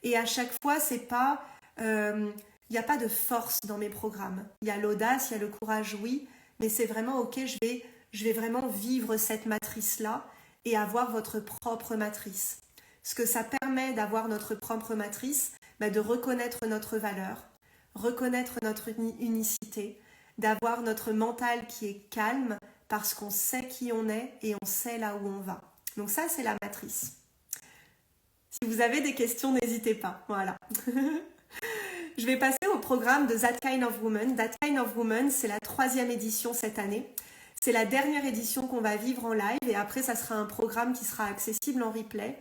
Et à chaque fois, c'est pas, il n'y a pas de force dans mes programmes. Il y a l'audace, il y a le courage, oui, mais c'est vraiment ok, je vais vraiment vivre cette matrice-là et avoir votre propre matrice. Ce que ça permet d'avoir notre propre matrice, de reconnaître notre valeur, reconnaître notre unicité, d'avoir notre mental qui est calme, parce qu'on sait qui on est et on sait là où on va. Donc ça, c'est la matrice. Si vous avez des questions, n'hésitez pas. Voilà. Je vais passer au programme de That Kind of Woman. That Kind of Woman, c'est la 3e édition cette année. C'est la dernière édition qu'on va vivre en live et après, ça sera un programme qui sera accessible en replay.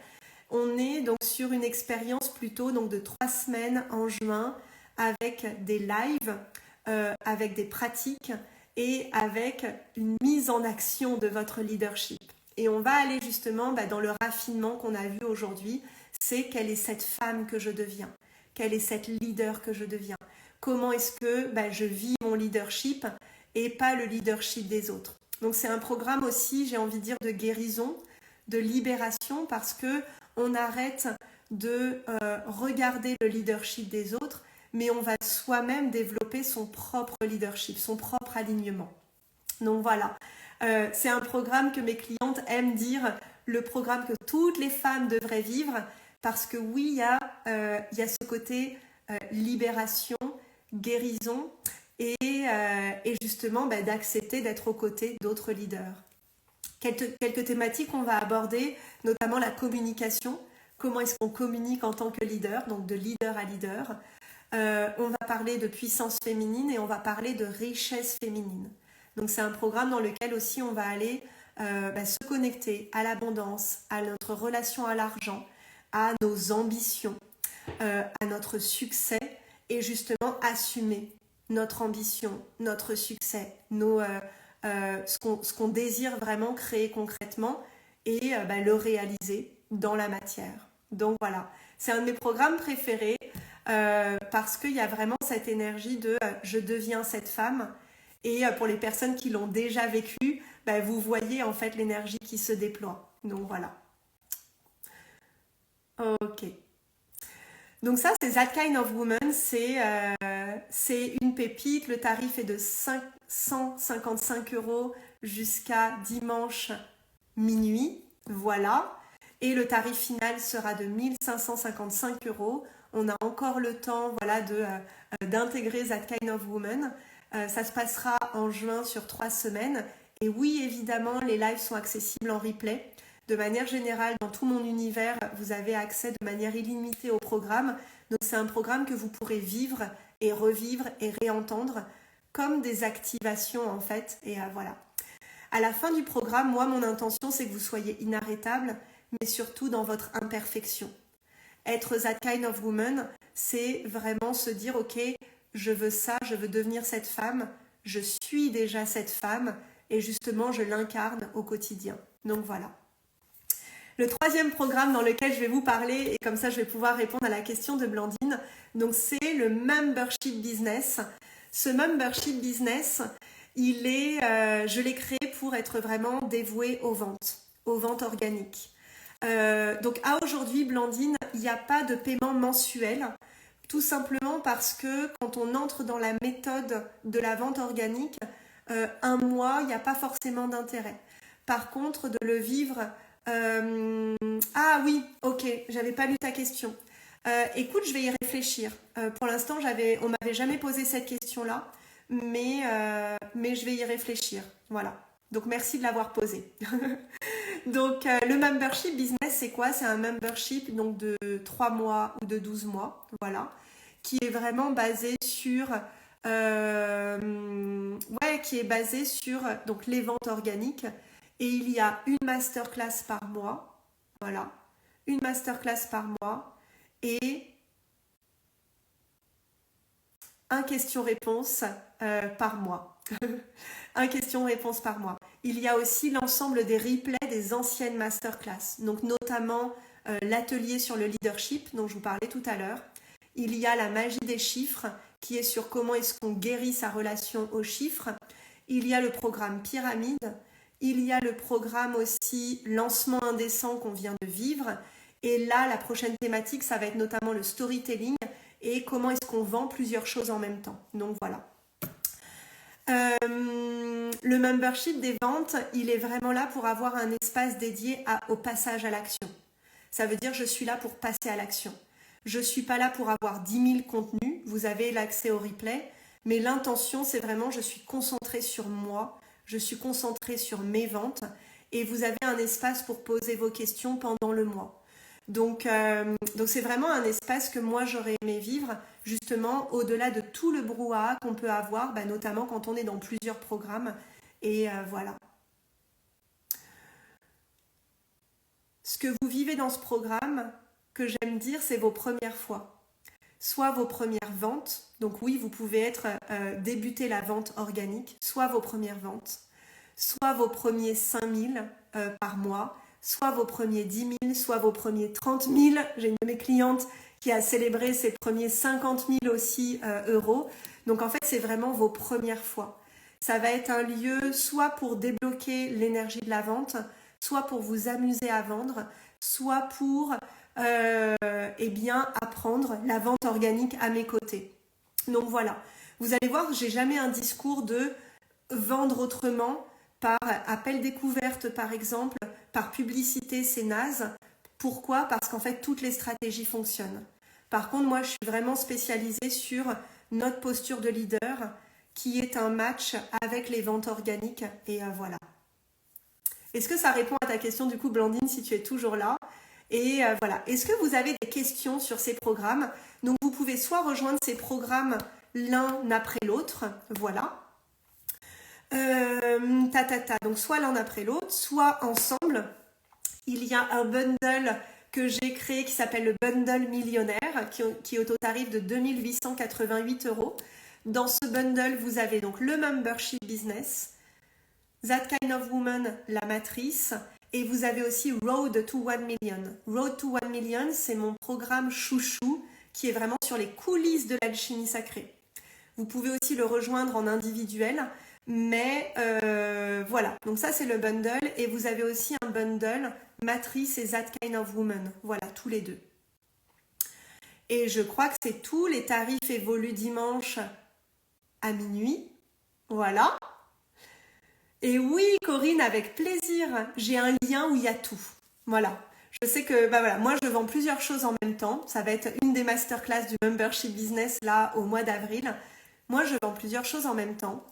On est donc sur une expérience plutôt de 3 semaines en juin avec des lives, avec des pratiques et avec une mise en action de votre leadership. Et on va aller justement dans le raffinement qu'on a vu aujourd'hui, c'est quelle est cette femme que je deviens, quelle est cette leader que je deviens, comment est-ce que je vis mon leadership et pas le leadership des autres. Donc c'est un programme aussi, j'ai envie de dire, de guérison, de libération, parce que on arrête de regarder le leadership des autres, mais on va soi-même développer son propre leadership, son propre alignement. Donc voilà, c'est un programme que mes clientes aiment dire, le programme que toutes les femmes devraient vivre, parce que oui, il y a ce côté libération, guérison, et justement d'accepter d'être aux côtés d'autres leaders. Quelques thématiques qu'on va aborder, notamment la communication. Comment est-ce qu'on communique en tant que leader, donc de leader à leader. On va parler de puissance féminine et on va parler de richesse féminine. Donc c'est un programme dans lequel aussi on va aller se connecter à l'abondance, à notre relation à l'argent, à nos ambitions, à notre succès et justement assumer notre ambition, notre succès, ce qu'on désire vraiment créer concrètement et le réaliser dans la matière. Donc voilà, c'est un de mes programmes préférés parce qu'il y a vraiment cette énergie de je deviens cette femme et pour les personnes qui l'ont déjà vécu, vous voyez en fait l'énergie qui se déploie. Donc voilà. Ok. Donc ça, c'est That Kind of Woman, c'est une pépite. Le tarif est de 555 € jusqu'à dimanche minuit. Voilà. Et le tarif final sera de 1555 €. On a encore le temps d'intégrer That Kind of Woman. Ça se passera en juin sur 3 semaines. Et oui, évidemment, les lives sont accessibles en replay. De manière générale, dans tout mon univers, vous avez accès de manière illimitée au programme. Donc c'est un programme que vous pourrez vivre et revivre et réentendre comme des activations en fait. Et voilà. À la fin du programme, moi, mon intention, c'est que vous soyez inarrêtable, mais surtout dans votre imperfection. Être That Kind of Woman, c'est vraiment se dire, ok, je veux ça, je veux devenir cette femme, je suis déjà cette femme, et justement, je l'incarne au quotidien. Donc voilà. Le troisième programme dans lequel je vais vous parler, et comme ça je vais pouvoir répondre à la question de Blandine, donc c'est le Membership Business. Ce Membership Business, je l'ai créé pour être vraiment dévoué aux ventes organiques. Donc à aujourd'hui, Blandine, il n'y a pas de paiement mensuel, tout simplement parce que quand on entre dans la méthode de la vente organique, un mois, il n'y a pas forcément d'intérêt. Par contre, de le vivre... Ah oui, ok, j'avais pas lu ta question. Écoute, je vais y réfléchir. Pour l'instant, on m'avait jamais posé cette question-là, mais je vais y réfléchir. Voilà. Donc merci de l'avoir posée. Donc le membership business, c'est quoi? C'est un membership donc de 3 mois ou de 12 mois, voilà, qui est vraiment basé sur donc les ventes organiques. Et il y a une masterclass par mois, voilà, une masterclass par mois et un question-réponse par mois. Un question-réponse par mois. Il y a aussi l'ensemble des replays des anciennes masterclass, donc notamment l'atelier sur le leadership dont je vous parlais tout à l'heure. Il y a la magie des chiffres qui est sur comment est-ce qu'on guérit sa relation aux chiffres. Il y a le programme pyramide. Il y a le programme aussi lancement indécent qu'on vient de vivre. Et là, la prochaine thématique, ça va être notamment le storytelling et comment est-ce qu'on vend plusieurs choses en même temps. Donc voilà. Le membership des ventes, il est vraiment là pour avoir un espace dédié au passage à l'action. Ça veut dire je suis là pour passer à l'action. Je ne suis pas là pour avoir 10 000 contenus. Vous avez l'accès au replay. Mais l'intention, c'est vraiment je suis concentrée sur moi. Je suis concentrée sur mes ventes et vous avez un espace pour poser vos questions pendant le mois. Donc c'est vraiment un espace que moi j'aurais aimé vivre justement au-delà de tout le brouhaha qu'on peut avoir, notamment quand on est dans plusieurs programmes. Et voilà. Ce que vous vivez dans ce programme, que j'aime dire, c'est vos premières fois. Soit vos premières ventes, donc oui, vous pouvez débuter la vente organique, soit vos premières ventes, soit vos premiers 5 000 par mois, soit vos premiers 10 000, soit vos premiers 30 000. J'ai une de mes clientes qui a célébré ses premiers 50 000 aussi euros. Donc en fait, c'est vraiment vos premières fois. Ça va être un lieu soit pour débloquer l'énergie de la vente, soit pour vous amuser à vendre, soit pour apprendre la vente organique à mes côtés. Donc voilà, vous allez voir, j'ai jamais un discours de vendre autrement par appel découverte par exemple, par publicité, c'est naze. Pourquoi? Parce qu'en fait toutes les stratégies fonctionnent. Par contre, moi je suis vraiment spécialisée sur notre posture de leader qui est un match avec les ventes organiques. Et voilà. Est-ce que ça répond à ta question du coup, Blandine, si tu es toujours là? Et voilà. Est-ce que vous avez des questions sur ces programmes? Donc, vous pouvez soit rejoindre ces programmes l'un après l'autre. Voilà. Donc, soit l'un après l'autre, soit ensemble. Il y a un bundle que j'ai créé qui s'appelle le bundle millionnaire, qui est au tarif de 2888 €. Dans ce bundle, vous avez donc le membership business, That Kind of Woman, la matrice, et vous avez aussi Road to 1 Million. Road to 1 Million, c'est mon programme chouchou qui est vraiment sur les coulisses de l'alchimie sacrée. Vous pouvez aussi le rejoindre en individuel, mais voilà. Donc ça, c'est le bundle, et vous avez aussi un bundle matrice et That Kind of Woman. Voilà, tous les deux. Et je crois que c'est tout. Les tarifs évoluent dimanche à minuit. Voilà. Et oui, Corinne, avec plaisir. J'ai un lien où il y a tout. Voilà. Je sais que, voilà, moi, je vends plusieurs choses en même temps. Ça va être une des masterclass du membership business, là, au mois d'avril. Moi, je vends plusieurs choses en même temps.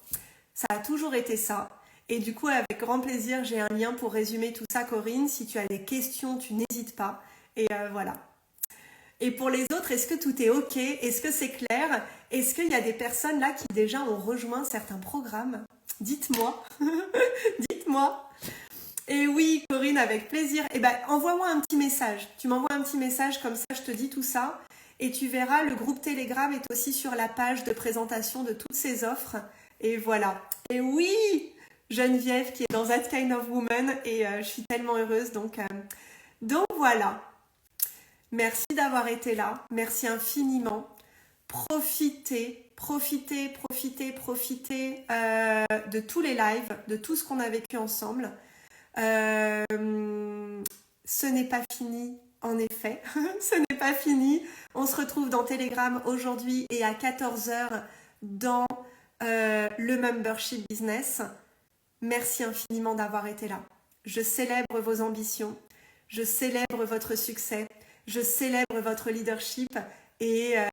Ça a toujours été ça. Et du coup, avec grand plaisir, j'ai un lien pour résumer tout ça, Corinne. Si tu as des questions, tu n'hésites pas. Et voilà. Et pour les autres, est-ce que tout est OK? Est-ce que c'est clair? Est-ce qu'il y a des personnes là qui déjà ont rejoint certains programmes? Dites-moi. Dites-moi. Et oui, Corinne, avec plaisir. Eh ben, envoie-moi un petit message. Tu m'envoies un petit message, comme ça, je te dis tout ça. Et tu verras, le groupe Telegram est aussi sur la page de présentation de toutes ces offres. Et voilà. Et oui, Geneviève qui est dans That Kind of Woman. Et je suis tellement heureuse. Donc voilà. Merci d'avoir été là. Merci infiniment. Profitez de tous les lives, de tout ce qu'on a vécu ensemble. Ce n'est pas fini, en effet. Ce n'est pas fini. On se retrouve dans Telegram aujourd'hui et à 14h dans le membership business. Merci infiniment d'avoir été là. Je célèbre vos ambitions. Je célèbre votre succès. Je célèbre votre leadership et